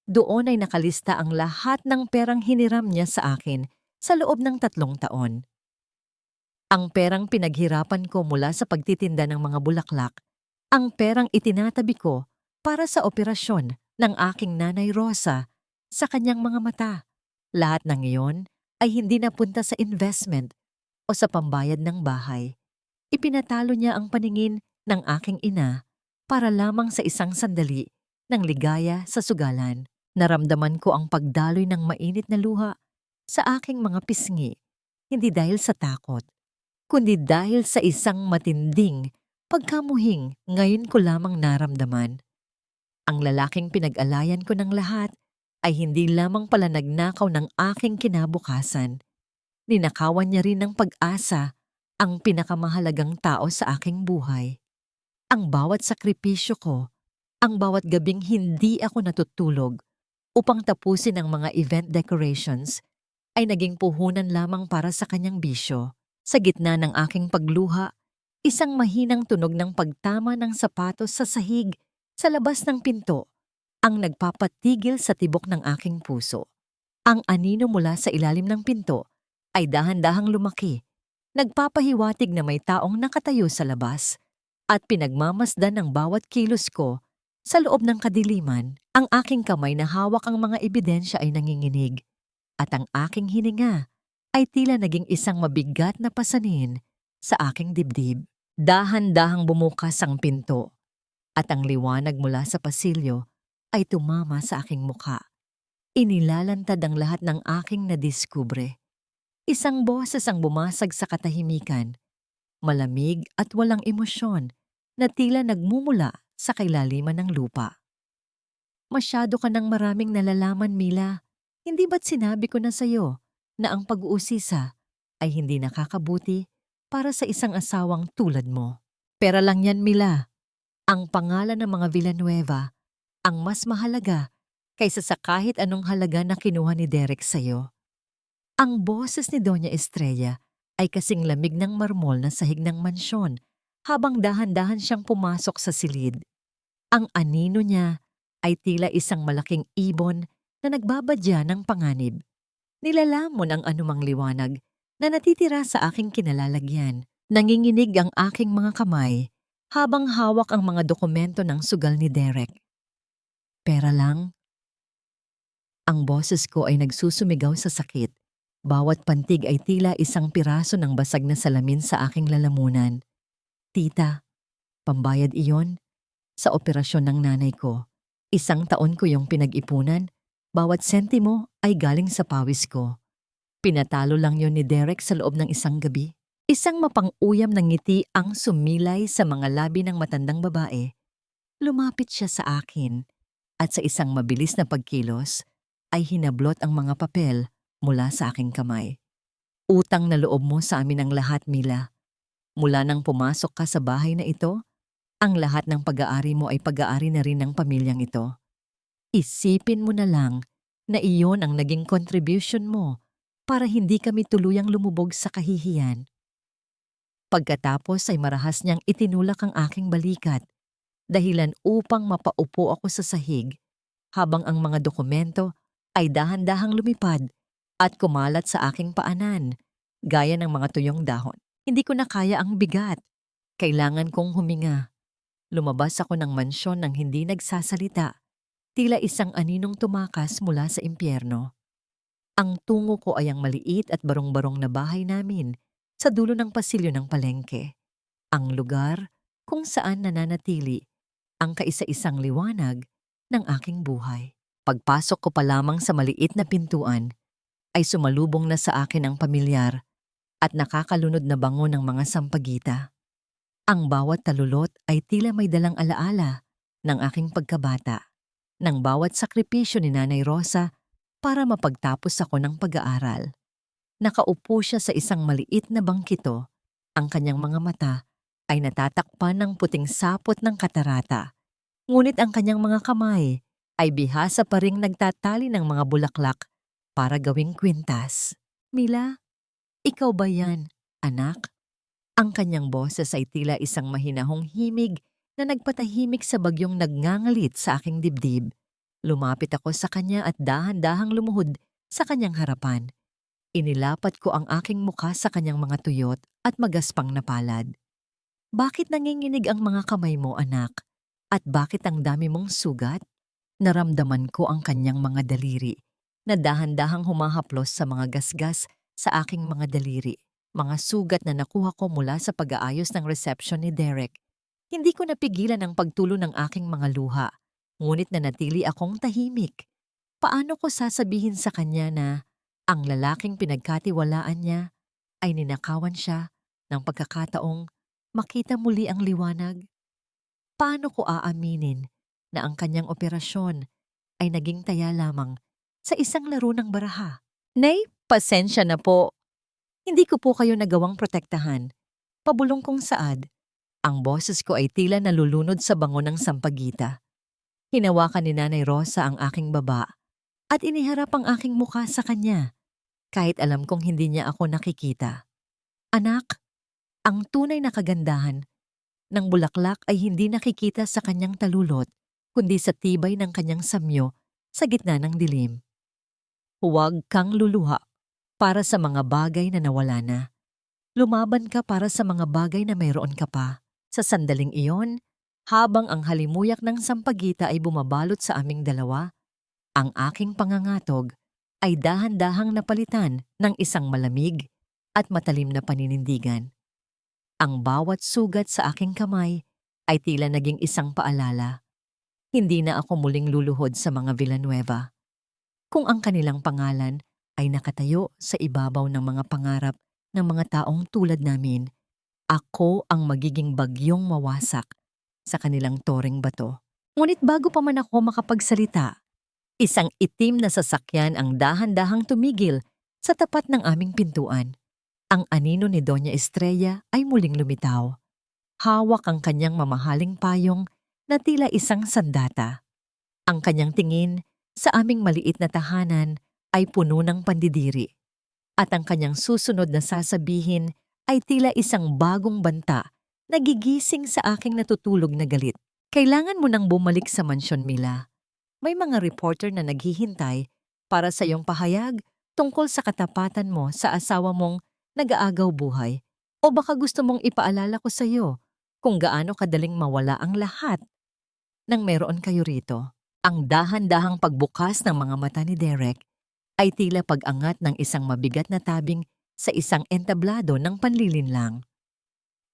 Doon ay nakalista ang lahat ng perang hiniram niya sa akin sa loob ng 3 taon. Ang perang pinaghirapan ko mula sa pagtitinda ng mga bulaklak, ang perang itinatabi ko para sa operasyon ng aking nanay Rosa sa kanyang mga mata. Lahat ng iyon ay hindi napunta sa investment o sa pambayad ng bahay. Ipinatalo niya ang paningin ng aking ina para lamang sa isang sandali ng ligaya sa sugalan. Naramdaman ko ang pagdaloy ng mainit na luha sa aking mga pisngi, hindi dahil sa takot, kundi dahil sa isang matinding pagkamuhing ngayon ko lamang naramdaman. Ang lalaking pinag-alayan ko ng lahat ay hindi lamang pala nagnakaw ng aking kinabukasan. Ninakawan niya rin ng pag-asa ang pinakamahalagang tao sa aking buhay. Ang bawat sakripisyo ko, ang bawat gabing hindi ako natutulog upang tapusin ang mga event decorations ay naging puhunan lamang para sa kanyang bisyo. Sa gitna ng aking pagluha, isang mahinang tunog ng pagtama ng sapatos sa sahig sa labas ng pinto ang nagpapatigil sa tibok ng aking puso. Ang anino mula sa ilalim ng pinto ay dahan-dahang lumaki, nagpapahiwatig na may taong nakatayo sa labas at pinagmamasdan ng bawat kilos ko sa loob ng kadiliman. Ang aking kamay na hawak ang mga ebidensya ay nanginginig at ang aking hininga ay tila naging isang mabigat na pasanin sa aking dibdib. Dahan-dahang bumukas ang pinto at ang liwanag mula sa pasilyo ay tumama sa aking mukha. Inilalantad ang lahat ng aking nadiskubre. Isang boses ang bumasag sa katahimikan, malamig at walang emosyon na tila nagmumula sa kailaliman ng lupa. Masyado ka ng maraming nalalaman, Mila. Hindi ba't sinabi ko na sa'yo na ang pag-uusisa ay hindi nakakabuti para sa isang asawang tulad mo? Pera lang yan, Mila. Ang pangalan ng mga Villanueva ang mas mahalaga kaysa sa kahit anong halaga na kinuha ni Derek sa'yo. Ang boses ni Doña Estrella ay kasing lamig ng marmol na sahig ng mansyon habang dahan-dahan siyang pumasok sa silid. Ang anino niya ay tila isang malaking ibon na nagbabadya ng panganib. Nilalamon ang anumang liwanag na natitira sa aking kinalalagyan. Nanginginig ang aking mga kamay habang hawak ang mga dokumento ng sugal ni Derek. Pera lang? Ang boses ko ay nagsusumigaw sa sakit. Bawat pantig ay tila isang piraso ng basag na salamin sa aking lalamunan. Tita, pambayad iyon sa operasyon ng nanay ko. 1 taon ko yung pinag-ipunan, bawat sentimo ay galing sa pawis ko. Pinatalo lang yon ni Derek sa loob ng isang gabi. Isang mapang-uyam ng ngiti ang sumilay sa mga labi ng matandang babae. Lumapit siya sa akin at sa isang mabilis na pagkilos ay hinablot ang mga papel mula sa aking kamay. Utang na loob mo sa amin ang lahat, Mila. Mula nang pumasok ka sa bahay na ito, ang lahat ng pag-aari mo ay pag-aari na rin ng pamilyang ito. Isipin mo na lang na iyon ang naging contribution mo para hindi kami tuluyang lumubog sa kahihiyan. Pagkatapos ay marahas niyang itinulak ang aking balikat, dahilan upang mapaupo ako sa sahig, habang ang mga dokumento ay dahan-dahang lumipad at kumalat sa aking paanan, gaya ng mga tuyong dahon. Hindi ko na kaya ang bigat. Kailangan kong huminga. Lumabas ako ng mansyon nang hindi nagsasalita, tila isang aninong tumakas mula sa impyerno. Ang tungo ko ay ang maliit at barong-barong na bahay namin sa dulo ng pasilyo ng palengke. Ang lugar kung saan nananatili ang kaisa-isang liwanag ng aking buhay. Pagpasok ko pa lamang sa maliit na pintuan, ay sumalubong na sa akin ang pamilyar at nakakalunod na bango ng mga sampagita. Ang bawat talulot ay tila may dalang alaala ng aking pagkabata, ng bawat sakripisyo ni Nanay Rosa para mapagtapos ako ng pag-aaral. Nakaupo siya sa isang maliit na bangkito, ang kanyang mga mata ay natatakpan ng puting sapot ng katarata. Ngunit ang kanyang mga kamay ay bihasa pa ring nagtatali ng mga bulaklak para gawing kwintas. Mila, ikaw ba yan, anak? Ang kanyang boses ay tila isang mahinahong himig na nagpatahimik sa bagyong nagngangalit sa aking dibdib. Lumapit ako sa kanya at dahan-dahang lumuhod sa kanyang harapan. Inilapat ko ang aking mukha sa kanyang mga tuyot at magaspang na palad. Bakit nanginginig ang mga kamay mo, anak? At bakit ang dami mong sugat? Naramdaman ko ang kanyang mga daliri na dahan-dahang humahaplos sa mga gasgas sa aking mga daliri. Mga sugat na nakuha ko mula sa pag-aayos ng reception ni Derek. Hindi ko napigilan ang pagtulo ng aking mga luha, ngunit nanatili akong tahimik. Paano ko sasabihin sa kanya na ang lalaking pinagkatiwalaan niya ay ninakawan siya ng pagkakataong makita muli ang liwanag? Paano ko aaminin na ang kanyang operasyon ay naging taya lamang sa isang laro ng baraha? Nay, pasensya na po. Hindi ko po kayo nagawang protektahan. Pabulong kong saad. Ang boses ko ay tila nalulunod sa bango ng sampagita. Hinawakan ni Nanay Rosa ang aking baba at iniharap ang aking mukha sa kanya, kahit alam kong hindi niya ako nakikita. Anak, ang tunay na kagandahan ng bulaklak ay hindi nakikita sa kanyang talulot, kundi sa tibay ng kanyang samyo sa gitna ng dilim. Huwag kang luluha para sa mga bagay na nawala na. Lumaban ka para sa mga bagay na mayroon ka pa. Sa sandaling iyon, habang ang halimuyak ng sampagita ay bumabalot sa aming dalawa, ang aking pangangatog ay dahan-dahang napalitan ng isang malamig at matalim na paninindigan. Ang bawat sugat sa aking kamay ay tila naging isang paalala. Hindi na ako muling luluhod sa mga Villanueva. Kung ang kanilang pangalan ay nakatayo sa ibabaw ng mga pangarap ng mga taong tulad namin, ako ang magiging bagyong mawasak sa kanilang toreng bato. Ngunit bago pa man ako makapagsalita, isang itim na sasakyan ang dahan-dahang tumigil sa tapat ng aming pintuan. Ang anino ni Doña Estrella ay muling lumitaw. Hawak ang kanyang mamahaling payong na tila isang sandata. Ang kanyang tingin sa aming maliit na tahanan ay puno ng pandidiri. At ang kanyang susunod na sasabihin ay tila isang bagong banta na gigising sa aking natutulog na galit. Kailangan mo nang bumalik sa mansyon, Mila. May mga reporter na naghihintay para sa iyong pahayag tungkol sa katapatan mo sa asawa mong nag-aagaw buhay. O baka gusto mong ipaalala ko sa iyo kung gaano kadaling mawala ang lahat nang meron kayo rito. Ang dahan-dahang pagbukas ng mga mata ni Derek ay tila pag-angat ng isang mabigat na tabing sa isang entablado ng panlilinlang.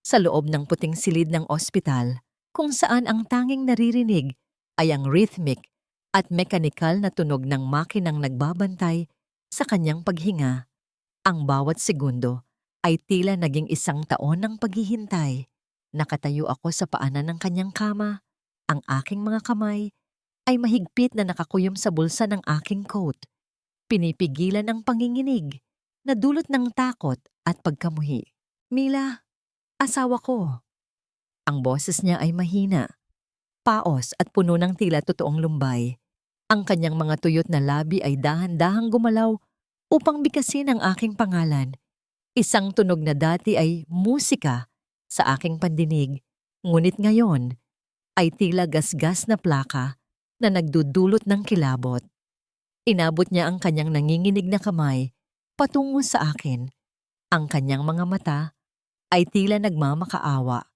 Sa loob ng puting silid ng ospital, kung saan ang tanging naririnig ay ang rhythmic at mekanikal na tunog ng makinang nagbabantay sa kanyang paghinga, ang bawat segundo ay tila naging isang taon ng paghihintay. Nakatayo ako sa paanan ng kanyang kama, ang aking mga kamay ay mahigpit na nakakuyom sa bulsa ng aking coat. Pinipigilan ang panginginig na dulot ng takot at pagkamuhi. Mila, asawa ko. Ang boses niya ay mahina, paos at puno ng tila totoong lumbay. Ang kanyang mga tuyot na labi ay dahan-dahang gumalaw upang bikasin ang aking pangalan. Isang tunog na dati ay musika sa aking pandinig, ngunit ngayon ay tila gasgas na plaka na nagdudulot ng kilabot. Inabot niya ang kanyang nanginginig na kamay patungo sa akin. Ang kanyang mga mata ay tila nagmamakaawa,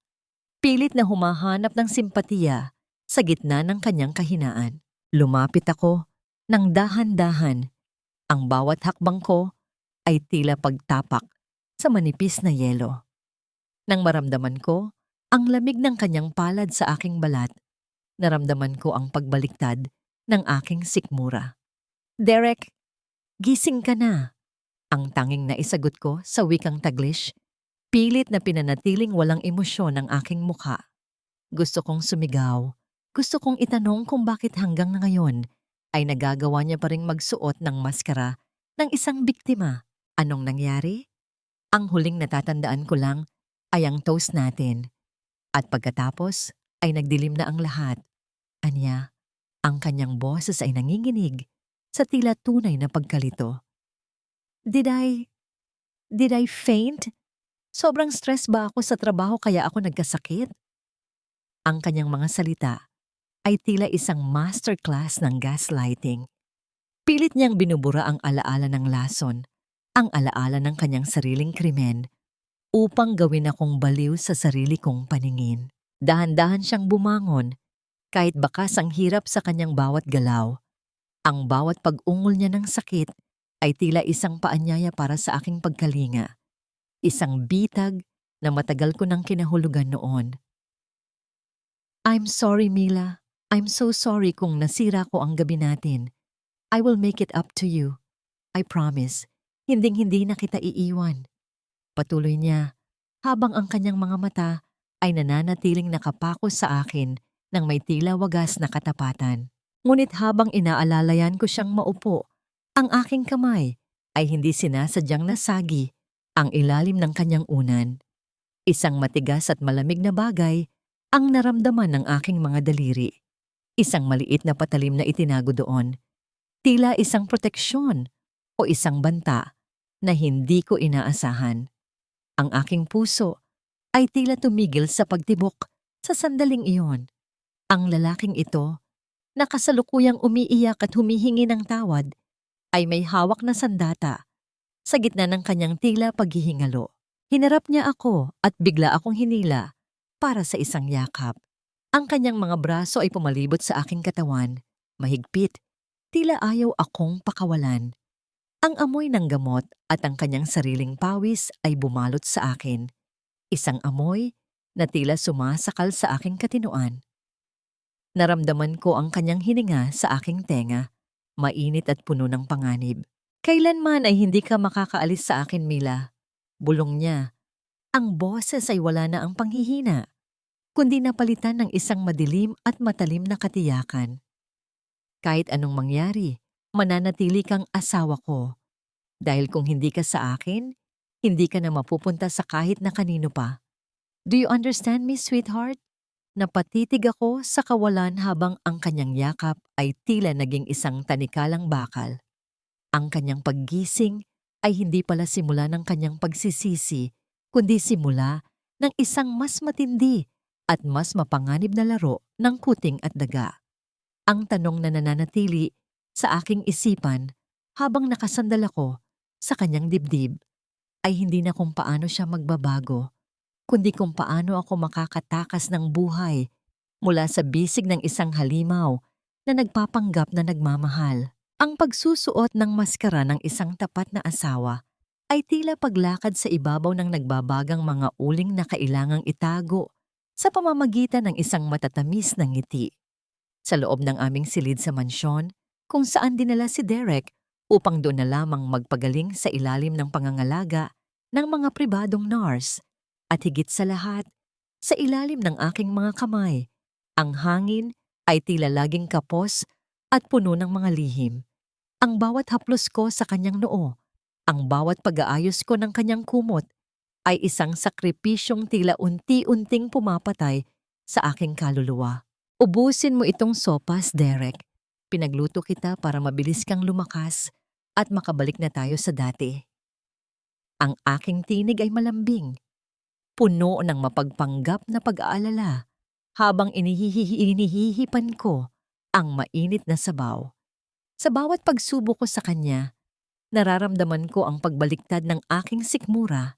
pilit na humahanap ng simpatiya sa gitna ng kanyang kahinaan. Lumapit ako ng dahan-dahan. Ang bawat hakbang ko ay tila pagtapak sa manipis na yelo. Nang maramdaman ko ang lamig ng kanyang palad sa aking balat, naramdaman ko ang pagbaliktad ng aking sikmura. Derek, gising ka na. Ang tanging naisagot ko sa wikang Taglish, pilit na pinanatiling walang emosyon ang aking mukha. Gusto kong sumigaw. Gusto kong itanong kung bakit hanggang ngayon ay nagagawa niya pa ring magsuot ng maskara ng isang biktima. Anong nangyari? Ang huling natatandaan ko lang ay ang toast natin. At pagkatapos ay nagdilim na ang lahat. Anya, ang kanyang boses ay nanginginig sa tila tunay na pagkalito. Did I faint? Sobrang stress ba ako sa trabaho kaya ako nagkasakit? Ang kanyang mga salita ay tila isang masterclass ng gaslighting. Pilit niyang binubura ang alaala ng lason, ang alaala ng kanyang sariling krimen, upang gawin akong baliw sa sarili kong paningin. Dahan-dahan siyang bumangon, kahit bakas ang hirap sa kanyang bawat galaw. Ang bawat pag-ungol niya ng sakit ay tila isang paanyaya para sa aking pagkalinga. Isang bitag na matagal ko nang kinahulugan noon. I'm sorry, Mila. I'm so sorry kung nasira ko ang gabi natin. I will make it up to you. I promise, hinding-hindi na kita iiwan. Patuloy niya, habang ang kanyang mga mata ay nananatiling nakapako sa akin ng may tila wagas na katapatan. Ngunit habang inaalalayan ko siyang maupo, ang aking kamay ay hindi sinasadyang nasagi ang ilalim ng kanyang unan. Isang matigas at malamig na bagay ang naramdaman ng aking mga daliri. Isang maliit na patalim na itinago doon. Tila isang proteksyon o isang banta na hindi ko inaasahan. Ang aking puso ay tila tumigil sa pagtibok sa sandaling iyon. Ang lalaking ito, na kasalukuyang umiiyak at humihingi ng tawad, ay may hawak na sandata sa gitna ng kanyang tila paghihingalo. Hinarap niya ako at bigla akong hinila para sa isang yakap. Ang kanyang mga braso ay pumalibot sa aking katawan, mahigpit, tila ayaw akong pakawalan. Ang amoy ng gamot at ang kanyang sariling pawis ay bumalot sa akin. Isang amoy na tila sumasakal sa aking katinoan. Naramdaman ko ang kanyang hininga sa aking tenga, mainit at puno ng panganib. Kailanman ay hindi ka makakaalis sa akin, Mila. Bulong niya. Ang boses ay wala na ang panghihina, kundi napalitan ng isang madilim at matalim na katiyakan. Kahit anong mangyari, mananatili kang asawa ko. Dahil kung hindi ka sa akin, hindi ka na mapupunta sa kahit na kanino pa. Do you understand me, sweetheart? Napatitig ako sa kawalan habang ang kanyang yakap ay tila naging isang tanikalang bakal. Ang kanyang paggising ay hindi pala simula ng kanyang pagsisisi, kundi simula ng isang mas matindi at mas mapanganib na laro ng kuting at daga. Ang tanong na nananatili sa aking isipan habang nakasandal ako sa kanyang dibdib ay hindi na kung paano siya magbabago, kundi kung paano ako makakatakas ng buhay mula sa bisig ng isang halimaw na nagpapanggap na nagmamahal. Ang pagsusuot ng maskara ng isang tapat na asawa ay tila paglakad sa ibabaw ng nagbabagang mga uling na kailangang itago sa pamamagitan ng isang matatamis na ngiti. Sa loob ng aming silid sa mansyon, kung saan dinala si Derek upang doon na lamang magpagaling sa ilalim ng pangangalaga ng mga pribadong nurse, at higit sa lahat, sa ilalim ng aking mga kamay, ang hangin ay tila laging kapos at puno ng mga lihim. Ang bawat haplos ko sa kanyang noo, ang bawat pag-aayos ko ng kanyang kumot, ay isang sakripisyong tila unti-unting pumapatay sa aking kaluluwa. Ubusin mo itong sopas, Derek. Pinagluto kita para mabilis kang lumakas at makabalik na tayo sa dati. Ang aking tinig ay malambing, puno ng mapagpanggap na pag-aalala habang inihihipan ko ang mainit na sabaw. Sa bawat pagsubok ko sa kanya, nararamdaman ko ang pagbaliktad ng aking sikmura.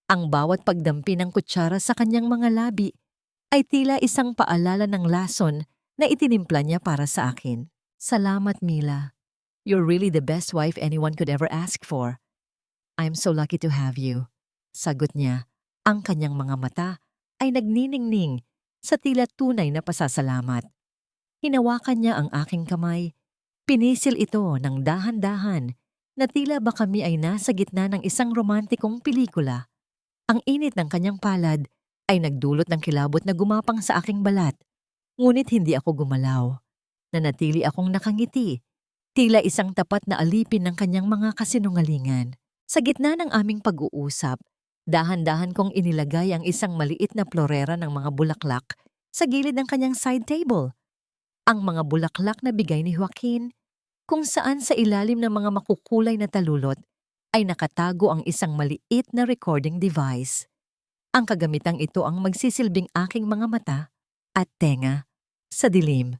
Ang bawat pagdampi ng kutsara sa kanyang mga labi ay tila isang paalala ng lason na itinimpla niya para sa akin. Salamat, Mila. You're really the best wife anyone could ever ask for. I'm so lucky to have you. Sagot niya. Ang kanyang mga mata ay nagniningning sa tila tunay na pasasalamat. Hinawakan niya ang aking kamay. Pinisil ito ng dahan-dahan na tila ba kami ay nasa gitna ng isang romantikong pelikula. Ang init ng kanyang palad ay nagdulot ng kilabot na gumapang sa aking balat. Ngunit hindi ako gumalaw. Nanatili akong nakangiti. Tila isang tapat na alipin ng kanyang mga kasinungalingan. Sa gitna ng aming pag-uusap, dahan-dahan kong inilagay ang isang maliit na florera ng mga bulaklak sa gilid ng kanyang side table. Ang mga bulaklak na bigay ni Joaquin, kung saan sa ilalim ng mga makukulay na talulot ay nakatago ang isang maliit na recording device. Ang kagamitang ito ang magsisilbing aking mga mata at tenga sa dilim.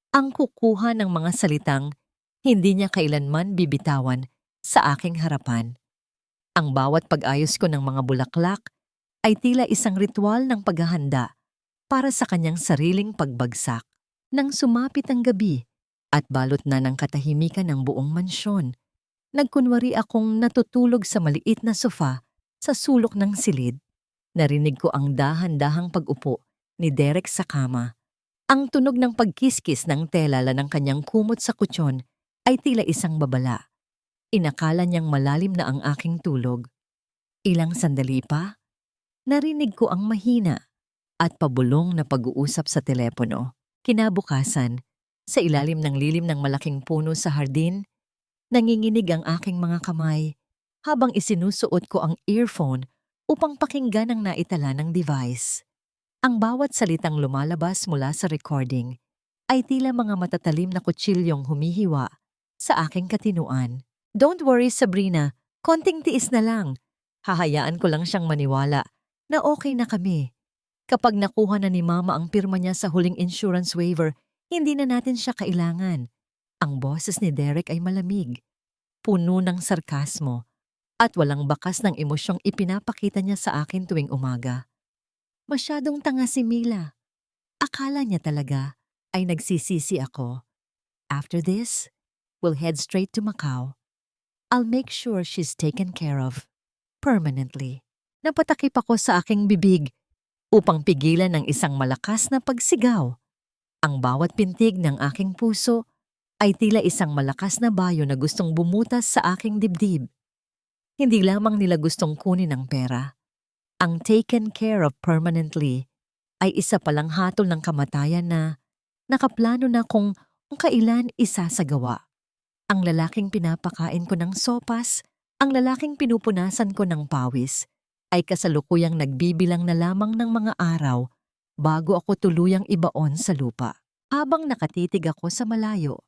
Ang kukuha ng mga salitang hindi niya kailanman bibitawan sa aking harapan. Ang bawat pag-ayos ko ng mga bulaklak ay tila isang ritual ng paghahanda para sa kanyang sariling pagbagsak. Nang sumapit ang gabi at balot na ng katahimikan ng buong mansyon, nagkunwari akong natutulog sa maliit na sofa sa sulok ng silid. Narinig ko ang dahan-dahang pag-upo ni Derek sa kama. Ang tunog ng pagkiskis ng telala ng kanyang kumot sa kutsyon ay tila isang babala. Inakala niyang malalim na ang aking tulog. Ilang sandali pa, narinig ko ang mahina at pabulong na pag-uusap sa telepono. Kinabukasan, sa ilalim ng lilim ng malaking puno sa hardin, nanginginig ang aking mga kamay habang isinusuot ko ang earphone upang pakinggan ang naitala ng device. Ang bawat salitang lumalabas mula sa recording ay tila mga matatalim na kutsilyong humihiwa sa aking katinuan. Don't worry, Sabrina. Konting tiis na lang. Hahayaan ko lang siyang maniwala na okay na kami. Kapag nakuha na ni Mama ang pirma niya sa huling insurance waiver, hindi na natin siya kailangan. Ang boses ni Derek ay malamig, puno ng sarkasmo, at walang bakas ng emosyong ipinapakita niya sa akin tuwing umaga. Masyadong tanga si Mila. Akala niya talaga ay nagsisisi ako. After this, we'll head straight to Macau. I'll make sure she's taken care of permanently. Napatakip ako sa aking bibig upang pigilan ng isang malakas na pagsigaw. Ang bawat pintig ng aking puso ay tila isang malakas na bayo na gustong bumutas sa aking dibdib. Hindi lamang nila gustong kunin ang pera. Ang taken care of permanently ay isa palang hatol ng kamatayan na nakaplano na kung kailan isasagawa. Ang lalaking pinapakain ko ng sopas, ang lalaking pinupunasan ko ng pawis, ay kasalukuyang nagbibilang na lamang ng mga araw bago ako tuluyang ibaon sa lupa. Habang nakatitig ako sa malayo,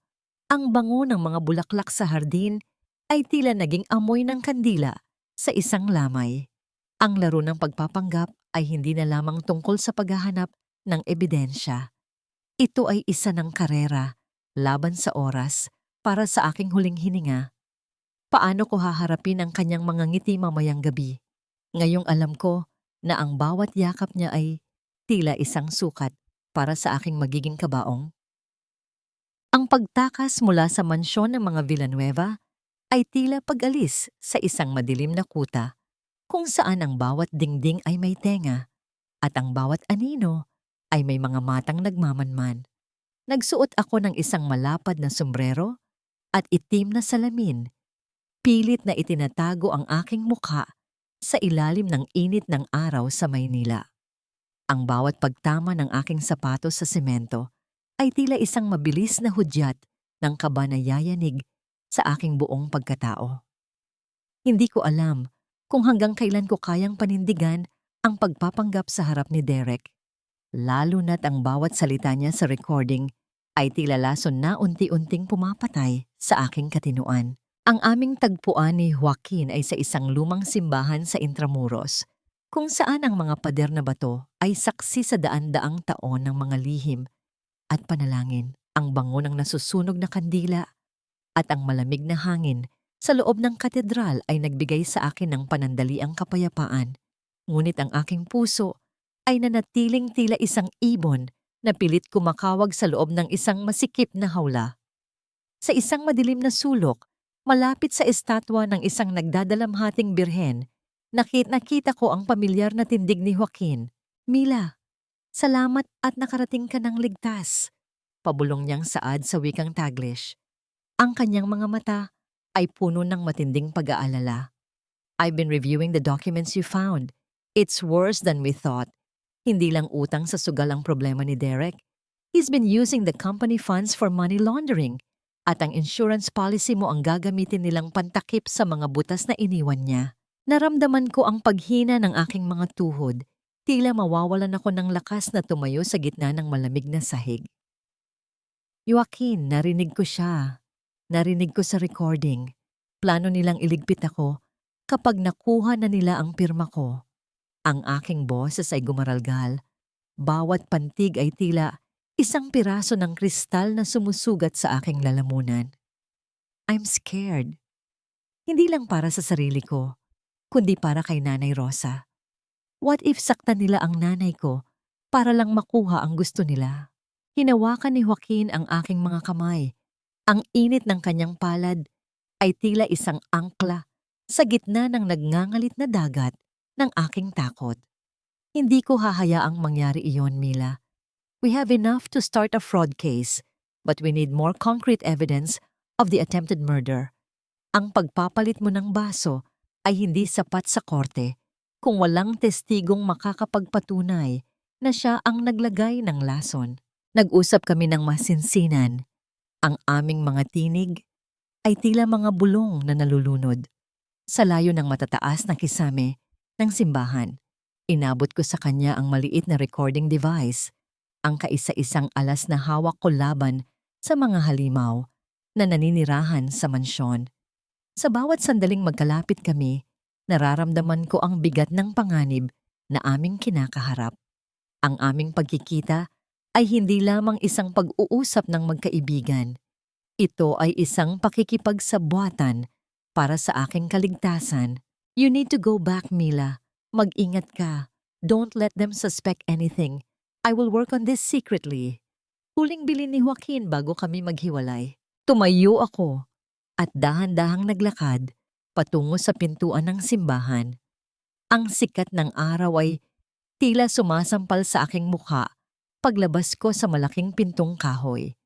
ang bango ng mga bulaklak sa hardin ay tila naging amoy ng kandila sa isang lamay. Ang laro ng pagpapanggap ay hindi na lamang tungkol sa paghahanap ng ebidensya. Ito ay isa ng karera, laban sa oras, para sa aking huling hininga. Paano ko haharapin ang kanyang mga ngiti mamayang gabi? Ngayong alam ko na ang bawat yakap niya ay tila isang sukat para sa aking magiging kabaong. Ang pagtakas mula sa mansyon ng mga Villanueva ay tila pag-alis sa isang madilim na kuta kung saan ang bawat dingding ay may tenga at ang bawat anino ay may mga matang nagmamanman. Nagsuot ako ng isang malapad na sombrero at itim na salamin. Pilit na itinatago ang aking mukha sa ilalim ng init ng araw sa Maynila. Ang bawat pagtama ng aking sapatos sa semento ay tila isang mabilis na hudyat ng kaba na yayanig sa aking buong pagkatao. Hindi ko alam kung hanggang kailan ko kayang panindigan ang pagpapanggap sa harap ni Derek, lalo na't ang bawat salita niya sa recording ay tila lason na unti-unting pumapatay sa aking katinuan. Ang aming tagpuan ni Joaquin ay sa isang lumang simbahan sa Intramuros, kung saan ang mga pader na bato ay saksi sa daan-daang taon ng mga lihim at panalangin. Ang bango ng nasusunog na kandila at ang malamig na hangin sa loob ng katedral ay nagbigay sa akin ng panandaliang kapayapaan. Ngunit ang aking puso ay nanatiling tila isang ibon na pilit kumakawag sa loob ng isang masikip na hawla. Sa isang madilim na sulok, malapit sa estatwa ng isang nagdadalamhating birhen, nakita ko ang pamilyar na tindig ni Joaquin. Mila, salamat at nakarating ka ng ligtas. pabulong niyang saad sa wikang Taglish. Ang kanyang mga mata ay puno ng matinding pag-aalala. I've been reviewing the documents you found. It's worse than we thought. Hindi lang utang sa sugal ang problema ni Derek. He's been using the company funds for money laundering. At ang insurance policy mo ang gagamitin nilang pantakip sa mga butas na iniwan niya. Naramdaman ko ang paghina ng aking mga tuhod. Tila mawawalan ako ng lakas na tumayo sa gitna ng malamig na sahig. Joaquin, narinig ko siya. Narinig ko sa recording. Plano nilang iligpit ako kapag nakuha na nila ang pirma ko. Ang aking boses ay gumaralgal. Bawat pantig ay tila isang piraso ng kristal na sumusugat sa aking lalamunan. I'm scared. Hindi lang para sa sarili ko, kundi para kay Nanay Rosa. What if saktan nila ang nanay ko para lang makuha ang gusto nila? Hinawakan ni Joaquin ang aking mga kamay. Ang init ng kanyang palad ay tila isang angkla sa gitna ng nagngangalit na dagat ng aking takot. Hindi ko hahayaang mangyari iyon, Mila. We have enough to start a fraud case, but we need more concrete evidence of the attempted murder. Ang pagpapalit mo ng baso ay hindi sapat sa korte kung walang testigong makakapagpatunay na siya ang naglagay ng lason. Nag-usap kami ng masinsinan. Ang aming mga tinig ay tila mga bulong na nalulunod. Sa layo ng matataas na kisame ng simbahan, inabot ko sa kanya ang maliit na recording device, ang kaisa-isang alas na hawak ko laban sa mga halimaw na naninirahan sa mansyon. Sa bawat sandaling magkalapit kami, nararamdaman ko ang bigat ng panganib na aming kinakaharap. Ang aming pagkikita ay hindi lamang isang pag-uusap ng magkaibigan. Ito ay isang pakikipagsabwatan para sa aking kaligtasan. You need to go back, Mila. Mag-ingat ka. Don't let them suspect anything. I will work on this secretly. Huling bilin ni Joaquin bago kami maghiwalay. Tumayo ako at dahan-dahang naglakad patungo sa pintuan ng simbahan. Ang sikat ng araw ay tila sumasampal sa aking mukha paglabas ko sa malaking pintong kahoy.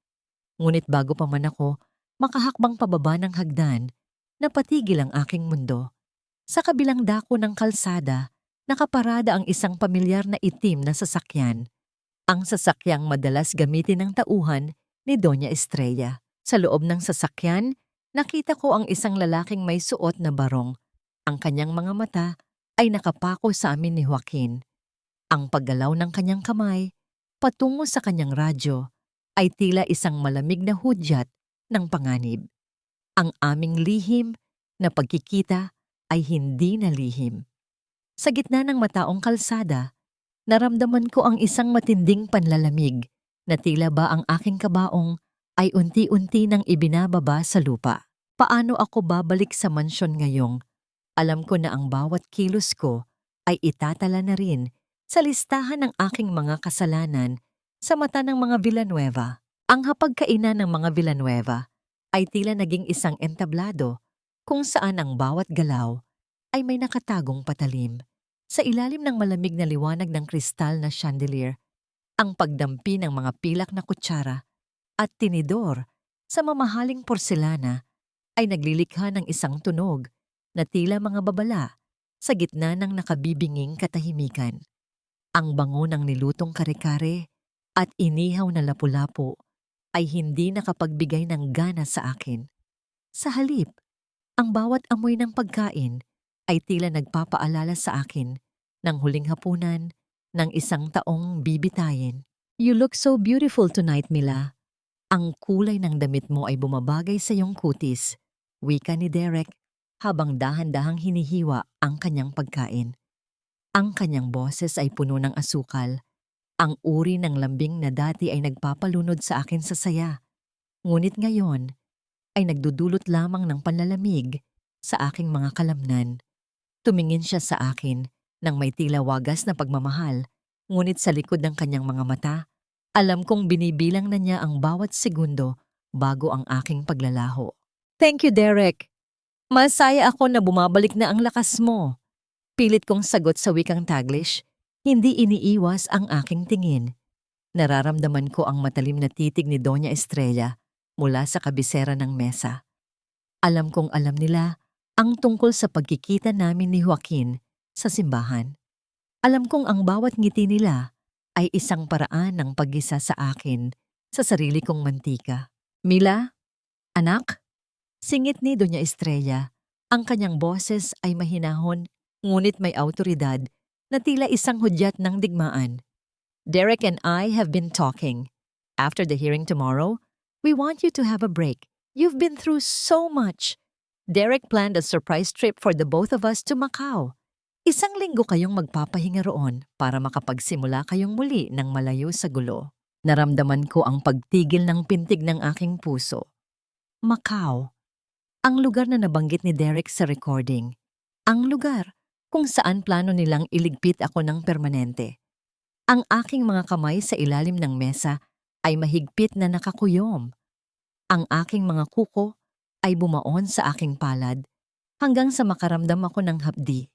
Ngunit bago pa man ako makahakbang pababa ng hagdan, napatigil ang aking mundo. Sa kabilang dako ng kalsada, nakaparada ang isang pamilyar na itim na sasakyan. Ang sasakyang madalas gamitin ng tauhan ni Doña Estrella. Sa loob ng sasakyan, nakita ko ang isang lalaking may suot na barong. Ang kanyang mga mata ay nakapako sa amin ni Joaquin. Ang paggalaw ng kanyang kamay patungo sa kanyang radyo ay tila isang malamig na hudyat ng panganib. Ang aming lihim na pagkikita ay hindi na lihim. Sa gitna ng mataong kalsada, naramdaman ko ang isang matinding panlalamig na tila ba ang aking kabaong ay unti-unti nang ibinababa sa lupa. Paano ako babalik sa mansyon ngayong? Alam ko na ang bawat kilos ko ay itatala na rin sa listahan ng aking mga kasalanan sa mata ng mga Villanueva. Ang hapagkainan ng mga Villanueva ay tila naging isang entablado kung saan ang bawat galaw ay may nakatagong patalim. Sa ilalim ng malamig na liwanag ng kristal na chandelier, ang pagdampi ng mga pilak na kutsara at tinidor sa mamahaling porselana ay naglilikha ng isang tunog na tila mga babala sa gitna ng nakabibinging katahimikan. Ang bango ng nilutong kare-kare at inihaw na lapu-lapu ay hindi nakapagbigay ng gana sa akin. Sa halip, ang bawat amoy ng pagkain ay tila nagpapaalala sa akin ng huling hapunan ng isang taong bibitayin. You look so beautiful tonight, Mila. Ang kulay ng damit mo ay bumabagay sa iyong kutis, wika ni Derek habang dahan-dahang hinihiwa ang kanyang pagkain. Ang kanyang boses ay puno ng asukal. Ang uri ng lambing na dati ay nagpapalunod sa akin sa saya. Ngunit ngayon ay nagdudulot lamang ng panlalamig sa aking mga kalamnan. Tumingin siya sa akin nang may tila wagas na pagmamahal, ngunit sa likod ng kanyang mga mata, alam kong binibilang na niya ang bawat segundo bago ang aking paglalaho. Thank you, Derek. Masaya ako na bumabalik na ang lakas mo. Pilit kong sagot sa wikang Taglish, hindi iniiwas ang aking tingin. Nararamdaman ko ang matalim na titig ni Doña Estrella mula sa kabisera ng mesa. Alam kong alam nila ang tungkol sa pagkikita namin ni Joaquin sa simbahan. Alam kong ang bawat ngiti nila ay isang paraan ng paggisa sa akin sa sarili kong mantika. Mila, anak, singit ni Doña Estrella. Ang kanyang boses ay mahinahon ngunit may awtoridad na tila isang hudyat ng digmaan. Derek and I have been talking. After the hearing tomorrow, we want you to have a break. You've been through so much. Derek planned a surprise trip for the both of us to Macau. Isang linggo kayong magpapahinga roon para makapagsimula kayong muli ng malayo sa gulo. Naramdaman ko ang pagtigil ng pintig ng aking puso. Macau. Ang lugar na nabanggit ni Derek sa recording. Ang lugar kung saan plano nilang iligpit ako ng permanente. Ang aking mga kamay sa ilalim ng mesa ay mahigpit na nakakuyom. Ang aking mga kuko ay bumaon sa aking palad hanggang sa makaramdam ako ng hapdi.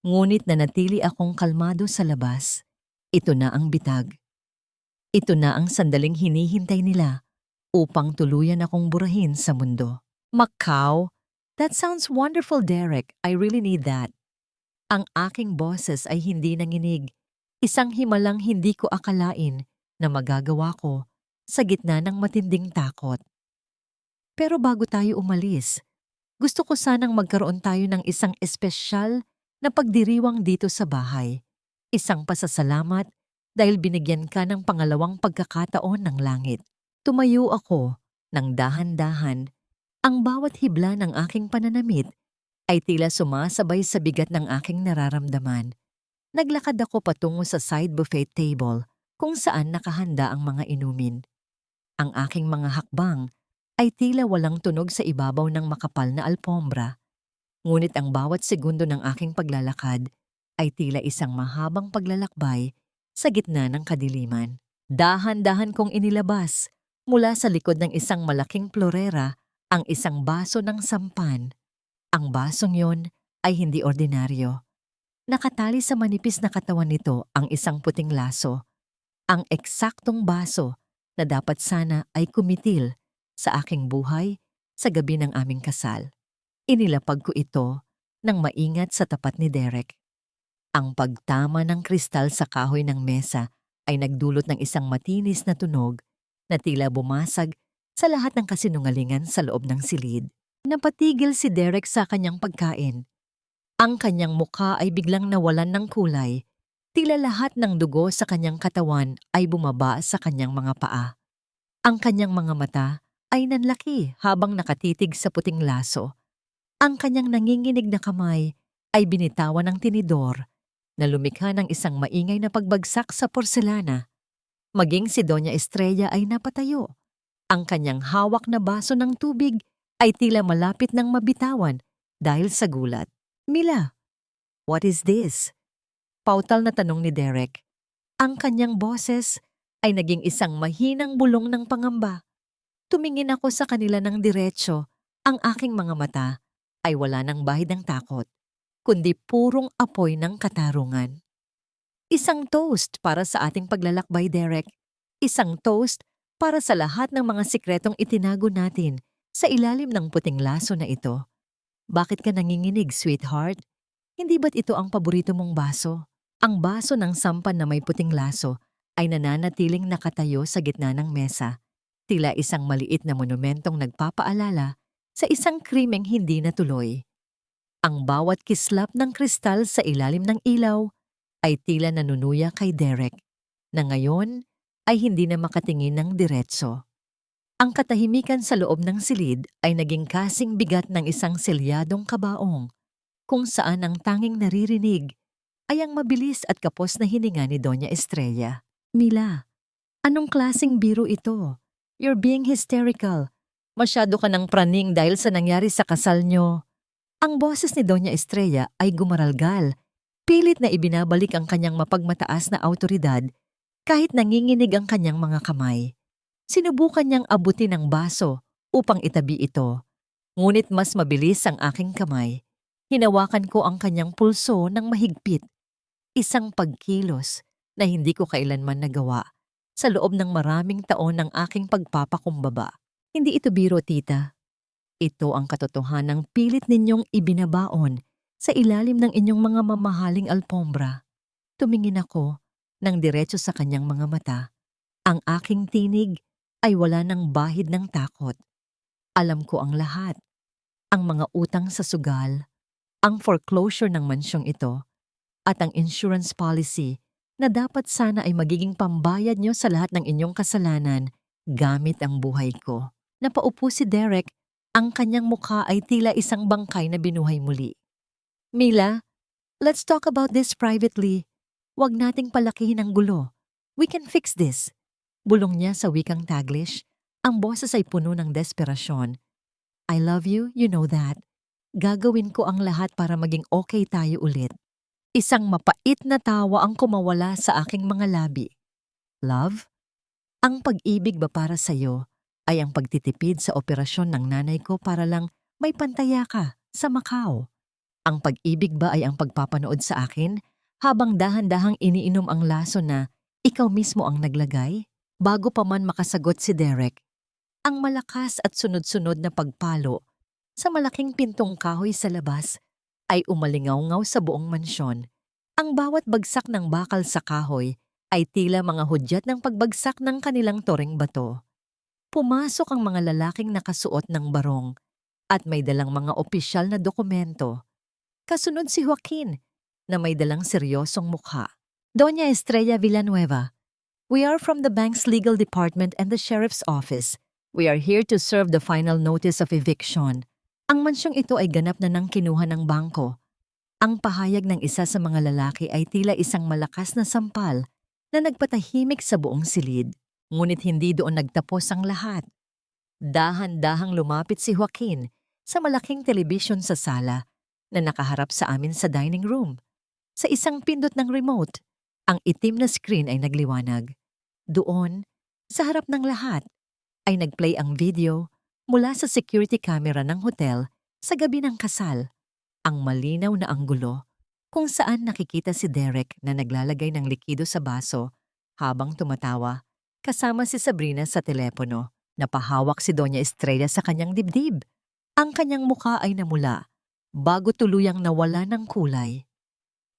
Ngunit nanatili akong kalmado sa labas. Ito na ang bitag. Ito na ang sandaling hinihintay nila upang tuluyan akong burahin sa mundo. Macau? That sounds wonderful, Derek. I really need that. Ang aking boses ay hindi nanginig. Isang himalang hindi ko akalain na magagawa ko sa gitna ng matinding takot. Pero bago tayo umalis, gusto ko sanang magkaroon tayo ng isang espesyal na pagdiriwang dito sa bahay. Isang pasasalamat dahil binigyan ka ng pangalawang pagkakataon ng langit. Tumayo ako ng dahan-dahan. Ang bawat hibla ng aking pananamit ay tila sumasabay sa bigat ng aking nararamdaman. Naglakad ako patungo sa side buffet table kung saan nakahanda ang mga inumin. Ang aking mga hakbang ay tila walang tunog sa ibabaw ng makapal na alpombra. Ngunit ang bawat segundo ng aking paglalakad ay tila isang mahabang paglalakbay sa gitna ng kadiliman. Dahan-dahan kong inilabas mula sa likod ng isang malaking florera ang isang baso ng sampan. Ang basong yon ay hindi ordinaryo. Nakatali sa manipis na katawan nito ang isang puting laso. Ang eksaktong baso na dapat sana ay kumitil sa aking buhay sa gabi ng aming kasal. Inilapag ko ito ng maingat sa tapat ni Derek. Ang pagtama ng kristal sa kahoy ng mesa ay nagdulot ng isang matinis na tunog na tila bumasag sa lahat ng kasinungalingan sa loob ng silid. Napatigil si Derek sa kanyang pagkain. Ang kanyang mukha ay biglang nawalan ng kulay. Tila lahat ng dugo sa kanyang katawan ay bumaba sa kanyang mga paa. Ang kanyang mga mata ay nanlaki habang nakatitig sa puting laso. Ang kanyang nanginginig na kamay ay binitawan ng tinidor na lumikha ng isang maingay na pagbagsak sa porselana. Maging si Doña Estrella ay napatayo. Ang kanyang hawak na baso ng tubig ay tila malapit ng mabitawan dahil sa gulat. Mila, what is this? Pautal na tanong ni Derek. Ang kanyang boses ay naging isang mahinang bulong ng pangamba. Tumingin ako sa kanila ng diretso. Ang aking mga mata ay wala ng bahid ng takot, kundi purong apoy ng katarungan. Isang toast para sa ating paglalakbay, Derek. Isang toast para sa lahat ng mga sikretong itinago natin sa ilalim ng puting laso na ito. Bakit ka nanginginig, sweetheart? Hindi ba't ito ang paborito mong baso? Ang baso ng sampan na may puting laso ay nananatiling nakatayo sa gitna ng mesa, tila isang maliit na monumentong nagpapaalala sa isang krimeng hindi natuloy. Ang bawat kislap ng kristal sa ilalim ng ilaw ay tila nanunuya kay Derek, na ngayon ay hindi na makatingin ng diretso. Ang katahimikan sa loob ng silid ay naging kasing bigat ng isang selyadong kabaong, kung saan ang tanging naririnig ay ang mabilis at kapos na hininga ni Doña Estrella. Mila, anong klaseng biro ito? You're being hysterical. Masyado ka ng praning dahil sa nangyari sa kasal nyo. Ang boses ni Doña Estrella ay gumaralgal, pilit na ibinabalik ang kanyang mapagmataas na awtoridad kahit nanginginig ang kanyang mga kamay. Sinubukan niyang abutin ang baso upang itabi ito, ngunit mas mabilis ang aking kamay. Hinawakan ko ang kanyang pulso ng mahigpit, isang pagkilos na hindi ko kailanman nagawa sa loob ng maraming taon ng aking pagpapakumbaba. Hindi ito biro, tita. Ito ang katotohanang pilit ninyong ibinabaon sa ilalim ng inyong mga mamahaling alpombra. Tumingin ako ng diretso sa kanyang mga mata. Ang aking tinig ay wala ng bahid ng takot. Alam ko ang lahat. Ang mga utang sa sugal, ang foreclosure ng mansyong ito, at ang insurance policy na dapat sana ay magiging pambayad nyo sa lahat ng inyong kasalanan gamit ang buhay ko. Napaupo si Derek, ang kanyang mukha ay tila isang bangkay na binuhay muli. Mila, let's talk about this privately. Huwag nating palakihin ang gulo. We can fix this. Bulong niya sa wikang Taglish. Ang boses ay puno ng desperasyon. I love you, you know that. Gagawin ko ang lahat para maging okay tayo ulit. Isang mapait na tawa ang kumawala sa aking mga labi. Love? Ang pag-ibig ba para sa'yo ay ang pagtitipid sa operasyon ng nanay ko para lang may pantaya ka sa Macau? Ang pag-ibig ba ay ang pagpapanood sa akin habang dahan-dahang iniinom ang laso na ikaw mismo ang naglagay? Bago pa man makasagot si Derek, ang malakas at sunod-sunod na pagpalo sa malaking pintong kahoy sa labas ay umalingaw-ngaw sa buong mansyon. Ang bawat bagsak ng bakal sa kahoy ay tila mga hudyat ng pagbagsak ng kanilang toreng bato. Pumasok ang mga lalaking nakasuot ng barong at may dalang mga opisyal na dokumento. Kasunod si Joaquin na may dalang seryosong mukha. Doña Estrella Villanueva, we are from the bank's legal department and the sheriff's office. We are here to serve the final notice of eviction. Ang mansyong ito ay ganap na nang kinuha ng bangko. Ang pahayag ng isa sa mga lalaki ay tila isang malakas na sampal na nagpatahimik sa buong silid. Ngunit hindi doon nagtapos ang lahat. Dahan-dahang lumapit si Joaquin sa malaking telebisyon sa sala na nakaharap sa amin sa dining room. Sa isang pindot ng remote, ang itim na screen ay nagliwanag. Doon, sa harap ng lahat, ay nagplay ang video mula sa security camera ng hotel sa gabi ng kasal. Ang malinaw na anggulo kung saan nakikita si Derek na naglalagay ng likido sa baso habang tumatawa kasama si Sabrina sa telepono. Napahawak si Doña Estrella sa kanyang dibdib. Ang kanyang mukha ay namula bago tuluyang nawala ng kulay.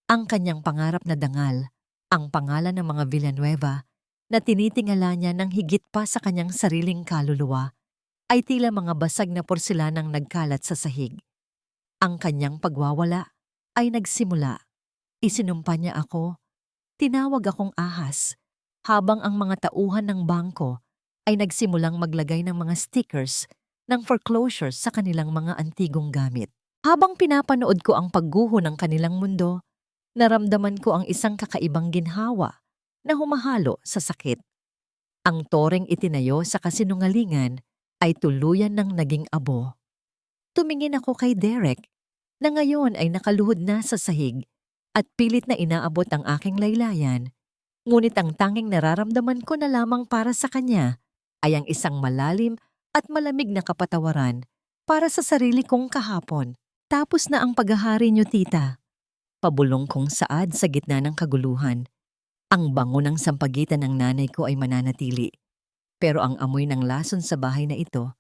Ang kanyang pangarap na dangal, ang pangalan ng mga Villanueva na tinitingala niya ng higit pa sa kanyang sariling kaluluwa, ay tila mga basag na porselanang nagkalat sa sahig. Ang kanyang pagwawala ay nagsimula. Isinumpa niya ako, tinawag akong ahas, habang ang mga tauhan ng bangko ay nagsimulang maglagay ng mga stickers ng foreclosure sa kanilang mga antigong gamit. Habang pinapanood ko ang pagguho ng kanilang mundo, naramdaman ko ang isang kakaibang ginhawa na humahalo sa sakit. Ang toreng itinayo sa kasinungalingan ay tuluyan ng naging abo. Tumingin ako kay Derek na ngayon ay nakaluhod na sa sahig at pilit na inaabot ang aking laylayan. Ngunit ang tanging nararamdaman ko na lamang para sa kanya ay ang isang malalim at malamig na kapatawaran para sa sarili kong kahapon. Tapos na ang paghahari niyo, tita. Pabulong kong saad sa gitna ng kaguluhan. Ang bango ng sampagitan ng nanay ko ay mananatili. Pero ang amoy ng lason sa bahay na ito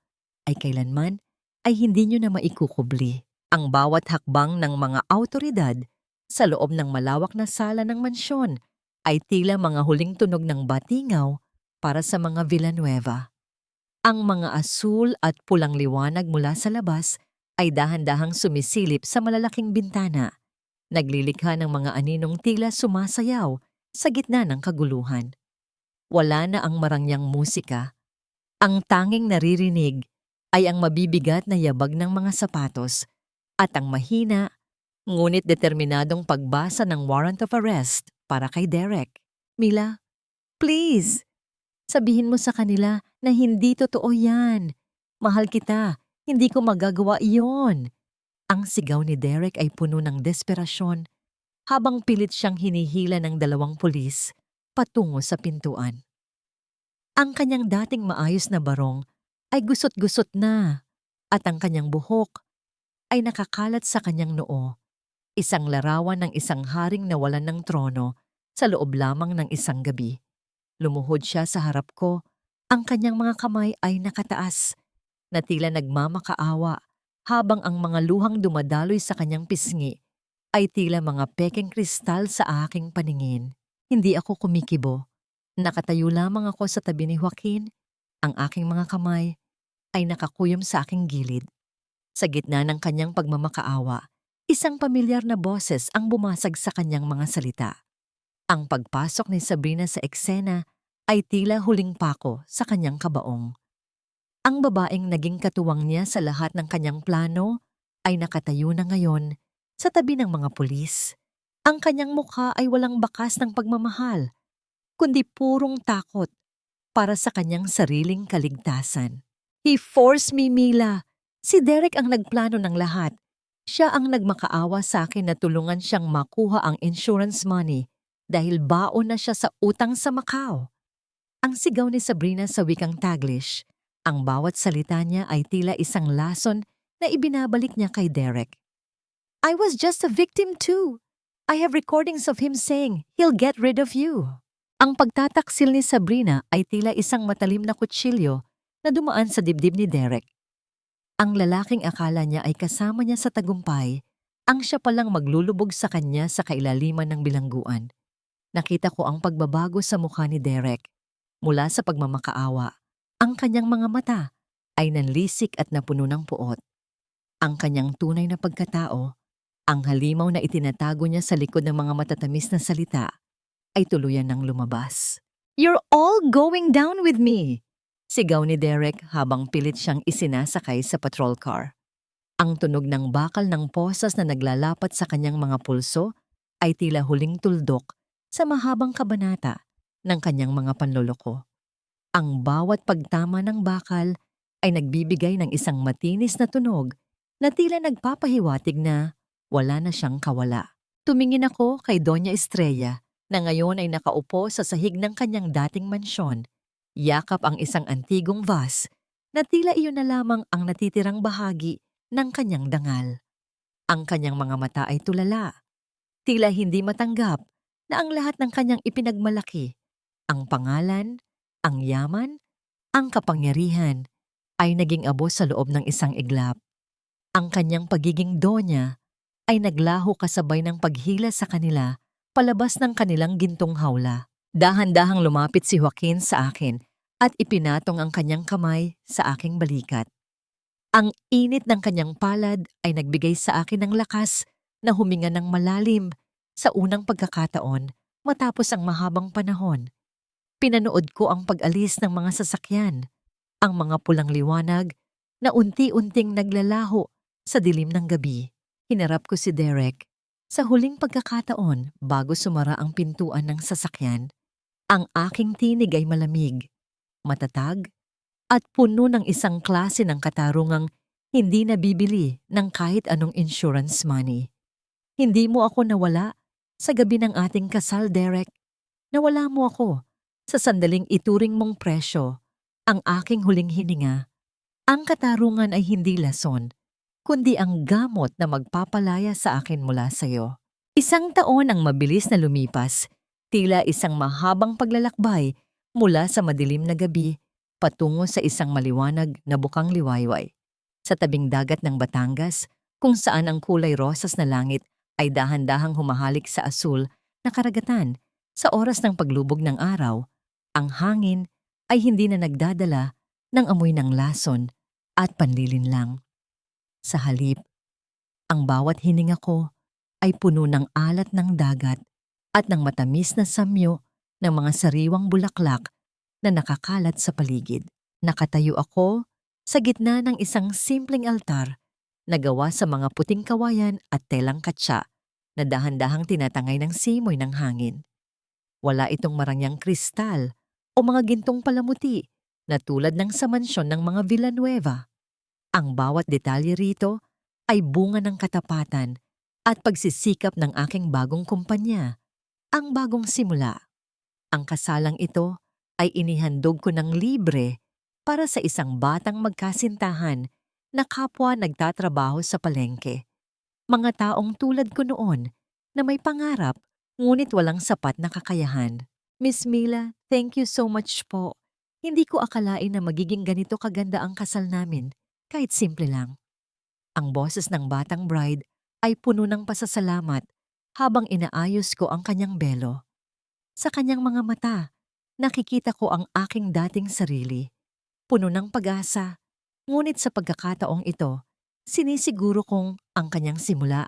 ay kailanman ay hindi nyo na maikukubli. Ang bawat hakbang ng mga awtoridad sa loob ng malawak na sala ng mansyon ay tila mga huling tunog ng batingaw para sa mga Villanueva. Ang mga asul at pulang liwanag mula sa labas ay dahan-dahang sumisilip sa malalaking bintana, naglilikha ng mga aninong tila sumasayaw sa gitna ng kaguluhan. Wala na ang marangyang musika. Ang tanging naririnig ay ang mabibigat na yabag ng mga sapatos at ang mahina, ngunit determinadong pagbasa ng warrant of arrest para kay Derek. Mila, please, sabihin mo sa kanila na hindi totoo yan. Mahal kita, hindi ko magagawa iyon. Ang sigaw ni Derek ay puno ng desperasyon habang pilit siyang hinihila ng 2 pulis patungo sa pintuan. Ang kanyang dating maayos na barong ay gusot-gusot na at ang kanyang buhok ay nakakalat sa kanyang noo, isang larawan ng isang haring nawalan ng trono sa loob lamang ng isang gabi. Lumuhod siya sa harap ko. Ang kanyang mga kamay ay nakataas, na tila nagmamakaawa, habang ang mga luhang dumadaloy sa kanyang pisngi ay tila mga pekeng kristal sa aking paningin. Hindi ako kumikibo. Nakatayo lamang ako sa tabi ni Joaquin. Ang aking mga kamay ay nakakuyom sa aking gilid. Sa gitna ng kanyang pagmamakaawa, isang pamilyar na boses ang bumasag sa kanyang mga salita. Ang pagpasok ni Sabrina sa eksena ay tila huling pako sa kanyang kabaong. Ang babaeng naging katuwang niya sa lahat ng kanyang plano ay nakatayo na ngayon sa tabi ng mga pulis. Ang kanyang mukha ay walang bakas ng pagmamahal, kundi purong takot para sa kanyang sariling kaligtasan. He forced me, Mila. Si Derek ang nagplano ng lahat. Siya ang nagmakaawa sa akin na tulungan siyang makuha ang insurance money dahil baon na siya sa utang sa Macau. Ang sigaw ni Sabrina sa wikang Taglish. Ang bawat salita niya ay tila isang lason na ibinabalik niya kay Derek. I was just a victim too. I have recordings of him saying he'll get rid of you. Ang pagtataksil ni Sabrina ay tila isang matalim na kutsilyo na dumaan sa dibdib ni Derek. Ang lalaking akala niya ay kasama niya sa tagumpay, ang siya palang maglulubog sa kanya sa kailaliman ng bilangguan. Nakita ko ang pagbabago sa mukha ni Derek. Mula sa pagmamakaawa, ang kanyang mga mata ay nanlisik at napuno ng puot. Ang kanyang tunay na pagkatao, ang halimaw na itinatago niya sa likod ng mga matatamis na salita, ay tuluyan ng lumabas. You're all going down with me! Sigaw ni Derek habang pilit siyang isinasakay sa patrol car. Ang tunog ng bakal ng posas na naglalapat sa kanyang mga pulso ay tila huling tuldok sa mahabang kabanata ng kanyang mga panloloko. Ang bawat pagtama ng bakal ay nagbibigay ng isang matinis na tunog na tila nagpapahiwatig na wala na siyang kawala. Tumingin ako kay Doña Estrella na ngayon ay nakaupo sa sahig ng kanyang dating mansyon. Yakap ang isang antigong vase na tila iyon na lamang ang natitirang bahagi ng kanyang dangal. Ang kanyang mga mata ay tulala. Tila hindi matanggap na ang lahat ng kanyang ipinagmalaki, ang pangalan, ang yaman, ang kapangyarihan, ay naging abo sa loob ng isang iglap. Ang kanyang pagiging donya ay naglaho kasabay ng paghila sa kanila palabas ng kanilang gintong hawla. Dahan-dahang lumapit si Joaquin sa akin at ipinatong ang kanyang kamay sa aking balikat. Ang init ng kanyang palad ay nagbigay sa akin ng lakas na huminga ng malalim sa unang pagkakataon matapos ang mahabang panahon. Pinanood ko ang pag-alis ng mga sasakyan, ang mga pulang liwanag na unti-unting naglalaho sa dilim ng gabi. Hinarap ko si Derek. Sa huling pagkakataon bago sumara ang pintuan ng sasakyan, ang aking tinig ay malamig, matatag, at puno ng isang klase ng katarungang hindi nabibili ng kahit anong insurance money. Hindi mo ako nawala sa gabi ng ating kasal, Derek. Nawala mo ako sa sandaling ituring mong presyo, ang aking huling hininga. Ang katarungan ay hindi lason, kundi ang gamot na magpapalaya sa akin mula sa iyo. Isang taon ang mabilis na lumipas, tila isang mahabang paglalakbay mula sa madilim na gabi patungo sa isang maliwanag na bukang liwayway. Sa tabing dagat ng Batangas, kung saan ang kulay rosas na langit ay dahan-dahang humahalik sa asul na karagatan sa oras ng paglubog ng araw, ang hangin ay hindi na nagdadala ng amoy ng lason at panlilinlang. Sa halip, ang bawat hininga ko ay puno ng alat ng dagat at ng matamis na samyo ng mga sariwang bulaklak na nakakalat sa paligid. Nakatayo ako sa gitna ng isang simpleng altar na gawa sa mga puting kawayan at telang katsa na dahan-dahang tinatangay ng simoy ng hangin. Wala itong marangyang kristal o mga gintong palamuti na tulad ng sa mansyon ng mga Villanueva. Ang bawat detalye rito ay bunga ng katapatan at pagsisikap ng aking bagong kumpanya, ang bagong simula. Ang kasalang ito ay inihandog ko ng libre para sa isang batang magkasintahan na kapwa nagtatrabaho sa palengke. Mga taong tulad ko noon na may pangarap ngunit walang sapat na kakayahan. Miss Mila, thank you so much po. Hindi ko akalain na magiging ganito kaganda ang kasal namin, kahit simple lang. Ang boses ng batang bride ay puno ng pasasalamat habang inaayos ko ang kanyang belo. Sa kanyang mga mata, nakikita ko ang aking dating sarili, puno ng pag-asa. Ngunit sa pagkakataong ito, sinisiguro kong ang kanyang simula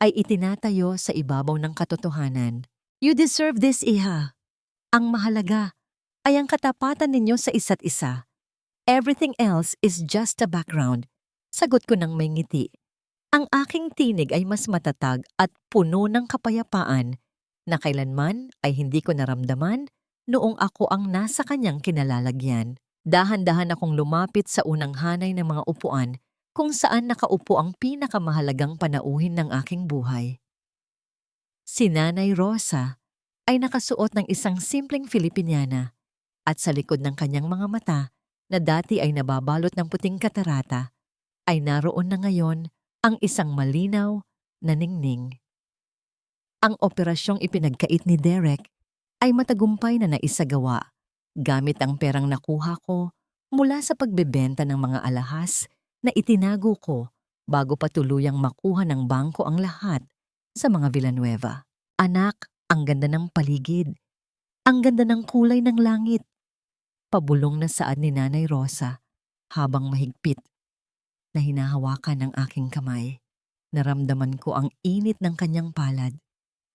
ay itinatayo sa ibabaw ng katotohanan. You deserve this, Iha. Ang mahalaga ay ang katapatan ninyo sa isa't isa. Everything else is just a background. Sagot ko ng may ngiti. Ang aking tinig ay mas matatag at puno ng kapayapaan na kailanman ay hindi ko naramdaman noong ako ang nasa kanyang kinalalagyan. Dahan-dahan akong lumapit sa unang hanay ng mga upuan kung saan nakaupo ang pinakamahalagang panauhin ng aking buhay. Si Nanay Rosa ay nakasuot ng isang simpleng Filipiniana at sa likod ng kanyang mga mata na dati ay nababalot ng puting katarata ay naroon na ngayon ang isang malinaw na ningning. Ang operasyong ipinagkait ni Derek ay matagumpay na naisagawa gamit ang perang nakuha ko mula sa pagbebenta ng mga alahas na itinago ko bago pa tuluyang makuha ng bangko ang lahat sa mga Villanueva. Anak, ang ganda ng paligid. Ang ganda ng kulay ng langit. Pabulong na saad ni Nanay Rosa habang mahigpit na hinahawakan ng aking kamay. Naramdaman ko ang init ng kanyang palad.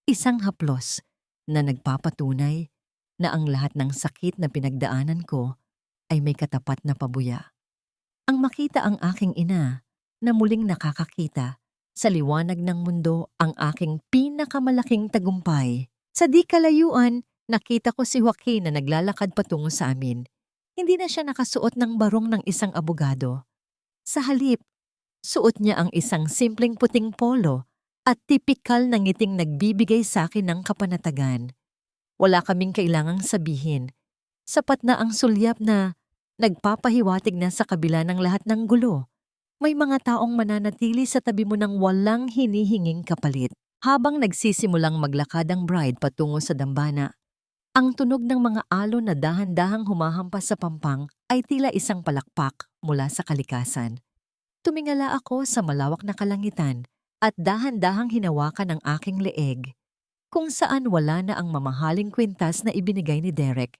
Isang haplos na nagpapatunay na ang lahat ng sakit na pinagdaanan ko ay may katapat na pabuya. Ang makita ang aking ina na muling nakakakita sa liwanag ng mundo ang aking pinakamalaking tagumpay. Sa di kalayuan, nakita ko si Joaquin na naglalakad patungo sa amin. Hindi na siya nakasuot ng barong ng isang abogado. Sa halip, suot niya ang isang simpleng puting polo at tipikal na ngiting nagbibigay sa akin ng kapanatagan. Wala kaming kailangang sabihin. Sapat na ang sulyap na nagpapahiwatig na sa kabila ng lahat ng gulo. May mga taong mananatili sa tabi mo ng walang hinihinging kapalit. Habang nagsisimulang maglakad ang bride patungo sa dambana, ang tunog ng mga alon na dahan-dahang humahampas sa pampang ay tila isang palakpak mula sa kalikasan. Tumingala ako sa malawak na kalangitan at dahan-dahang hinawakan ang aking leeg, kung saan wala na ang mamahaling kwintas na ibinigay ni Derek,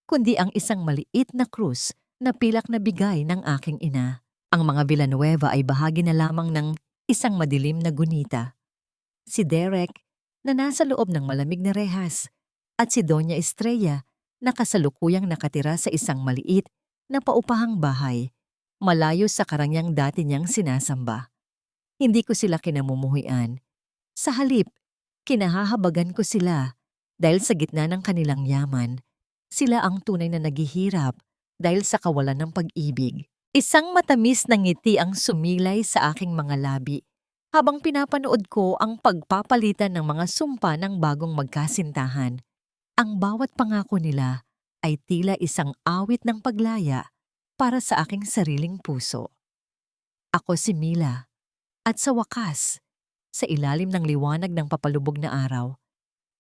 kundi ang isang maliit na krus na pilak na bigay ng aking ina. Ang mga Villanueva ay bahagi na lamang ng isang madilim na gunita. Si Derek na nasa loob ng malamig na rehas at si Doña Estrella na kasalukuyang nakatira sa isang maliit na paupahang bahay, malayo sa karangyang dati niyang sinasamba. Hindi ko sila kinamumuhian. Sa halip, kinahahabagan ko sila dahil sa gitna ng kanilang yaman, sila ang tunay na naghihirap dahil sa kawalan ng pag-ibig. Isang matamis na ngiti ang sumilay sa aking mga labi habang pinapanood ko ang pagpapalitan ng mga sumpa ng bagong magkasintahan. Ang bawat pangako nila ay tila isang awit ng paglaya para sa aking sariling puso. Ako si Mila, at sa wakas, sa ilalim ng liwanag ng papalubog na araw,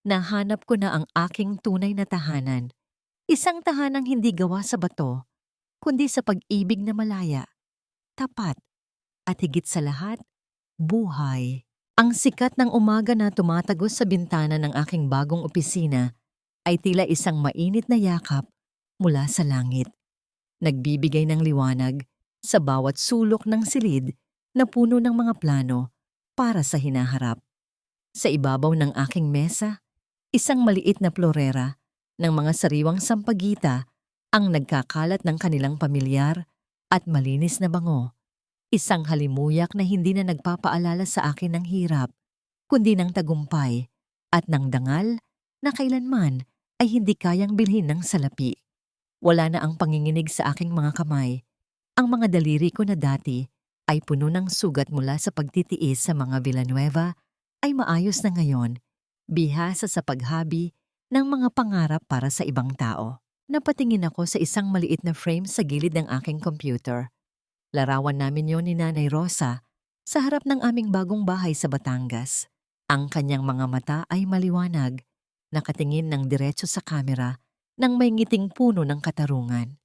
nahanap ko na ang aking tunay na tahanan. Isang tahanang hindi gawa sa bato, kundi sa pag-ibig na malaya, tapat, at higit sa lahat, buhay. Ang sikat ng umaga na tumatagos sa bintana ng aking bagong opisina ay tila isang mainit na yakap mula sa langit. Nagbibigay ng liwanag sa bawat sulok ng silid na puno ng mga plano para sa hinaharap. Sa ibabaw ng aking mesa, isang maliit na florera ng mga sariwang sampagita ang nagkakalat ng kanilang pamilyar at malinis na bango. Isang halimuyak na hindi na nagpapaalala sa akin ng hirap, kundi ng tagumpay at ng dangal na kailanman ay hindi kayang bilhin ng salapi. Wala na ang panginginig sa aking mga kamay. Ang mga daliri ko na dati ay puno ng sugat mula sa pagtitiis sa mga Villanueva ay maayos na ngayon, bihasa sa paghabi ng mga pangarap para sa ibang tao. Napatingin ako sa isang maliit na frame sa gilid ng aking computer. Larawan namin yon ni Nanay Rosa sa harap ng aming bagong bahay sa Batangas. Ang kanyang mga mata ay maliwanag, nakatingin ng diretso sa kamera nang may ngiting puno ng katarungan.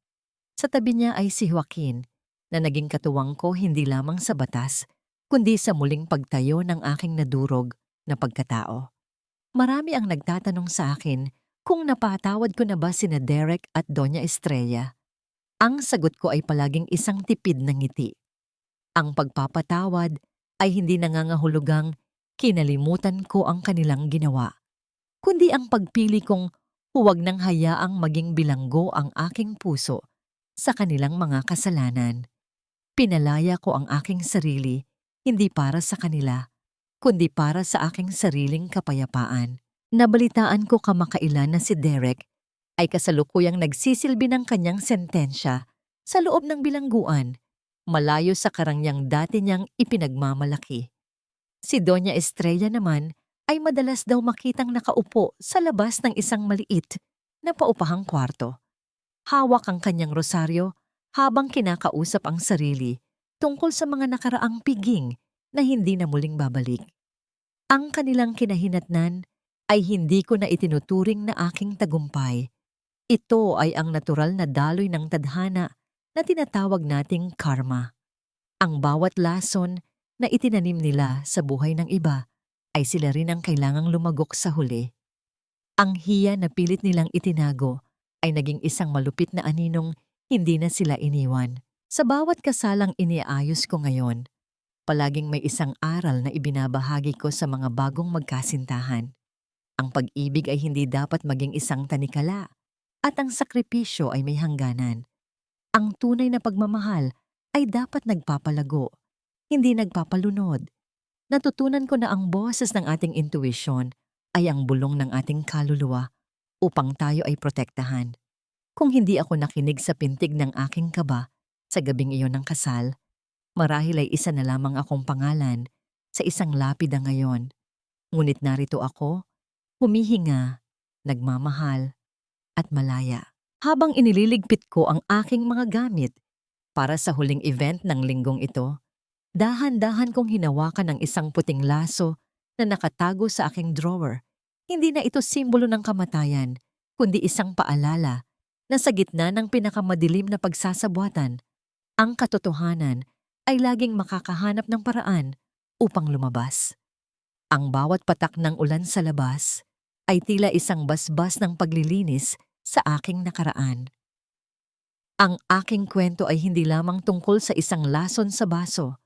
Sa tabi niya ay si Joaquin, na naging katuwang ko hindi lamang sa batas, kundi sa muling pagtayo ng aking nadurog na pagkatao. Marami ang nagtatanong sa akin kung napatawad ko na ba sina Derek at Doña Estrella. Ang sagot ko ay palaging isang tipid na ngiti. Ang pagpapatawad ay hindi nangangahulugang kinalimutan ko ang kanilang ginawa, kundi ang pagpili kong huwag nang hayaang maging bilanggo ang aking puso sa kanilang mga kasalanan. Pinalaya ko ang aking sarili, hindi para sa kanila, kundi para sa aking sariling kapayapaan. Nabalitaan ko kamakailan na si Derek ay kasalukuyang nagsisilbi ng kanyang sentensya sa loob ng bilangguan, malayo sa karangyang dati niyang ipinagmamalaki. Si Doña Estrella naman ay madalas daw makitang nakaupo sa labas ng isang maliit na paupahang kwarto. Hawak ang kanyang rosaryo habang kinakausap ang sarili tungkol sa mga nakaraang piging na hindi na muling babalik. Ang kanilang kinahinatnan ay hindi ko na itinuturing na aking tagumpay. Ito ay ang natural na daloy ng tadhana na tinatawag nating karma. Ang bawat lason na itinanim nila sa buhay ng iba ay sila rin ang kailangang lumagok sa huli. Ang hiya na pilit nilang itinago ay naging isang malupit na aninong hindi na sila iniwan. Sa bawat kasalang iniayos ko ngayon, palaging may isang aral na ibinabahagi ko sa mga bagong magkasintahan. Ang pag-ibig ay hindi dapat maging isang tanikala, at ang sakripisyo ay may hangganan. Ang tunay na pagmamahal ay dapat nagpapalago, hindi nagpapalunod. Natutunan ko na ang boses ng ating intuition ay ang bulong ng ating kaluluwa upang tayo ay protektahan. Kung hindi ako nakinig sa pintig ng aking kaba sa gabing iyon ng kasal, marahil ay isa na lamang akong pangalan sa isang lapida ngayon. Ngunit narito ako, humihinga, nagmamahal, at malaya. Habang inililigpit ko ang aking mga gamit para sa huling event ng linggong ito, dahan-dahan kong hinawakan ang isang puting laso na nakatago sa aking drawer. Hindi na ito simbolo ng kamatayan, kundi isang paalala na sa gitna ng pinakamadilim na pagsasabuatan, ang katotohanan ay laging makakahanap ng paraan upang lumabas. Ang bawat patak ng ulan sa labas ay tila isang basbas ng paglilinis sa aking nakaraan. Ang aking kwento ay hindi lamang tungkol sa isang lason sa baso,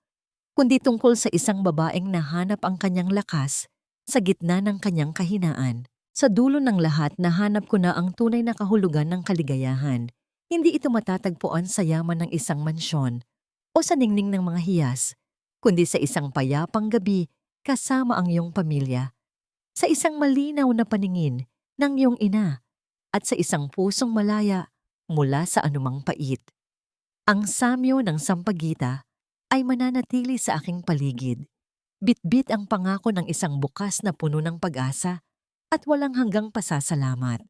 kundi tungkol sa isang babaeng nahanap ang kanyang lakas sa gitna ng kanyang kahinaan. Sa dulo ng lahat, nahanap ko na ang tunay na kahulugan ng kaligayahan. Hindi ito matatagpuan sa yaman ng isang mansyon o sa ningning ng mga hiyas, kundi sa isang payapang gabi kasama ang iyong pamilya, sa isang malinaw na paningin ng iyong ina, at sa isang pusong malaya mula sa anumang pait. Ang samyo ng sampagita ay mananatili sa aking paligid. Bitbit ang pangako ng isang bukas na puno ng pag-asa at walang hanggang pasasalamat.